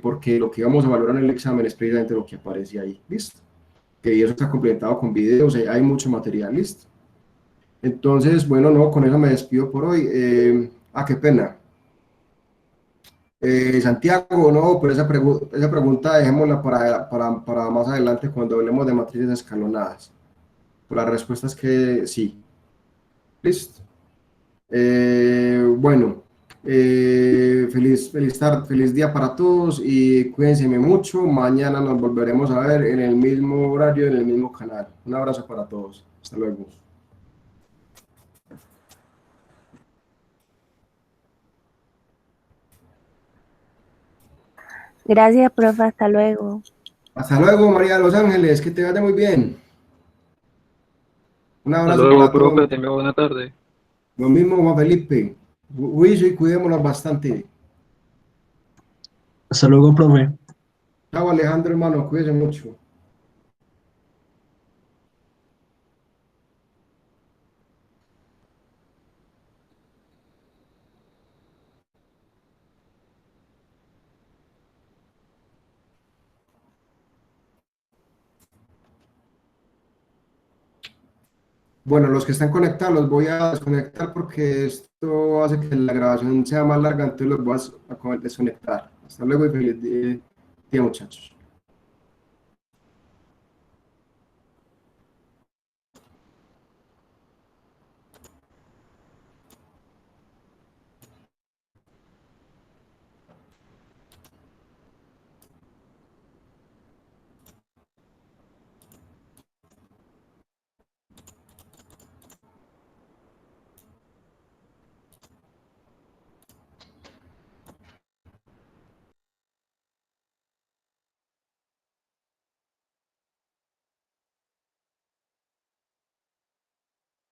porque lo que vamos a valorar en el examen es precisamente lo que aparece ahí. ¿Listo? que eso está complementado con videos, hay mucho material, listo. Entonces, bueno, no, con eso me despido por hoy. Qué pena. Santiago, no, pero esa pregunta dejémosla para más adelante cuando hablemos de matrices escalonadas. La respuesta es que sí. Listo. Bueno, feliz día para todos y cuídense mucho. Mañana nos volveremos a ver en el mismo horario, en el mismo canal. Un abrazo para todos. Hasta luego. Gracias, profe, hasta luego. Hasta luego, María de los Ángeles, que te vaya muy bien. Un Hasta abrazo luego, para todos. profe, tenga buena tarde. Lo mismo, Juan Felipe. Juicio y cuidémonos bastante. Hasta luego, profe. Chao, Alejandro, hermano, cuídense mucho. Bueno, los que están conectados los voy a desconectar porque esto hace que la grabación sea más larga, entonces los voy a desconectar. Hasta luego y feliz día, muchachos.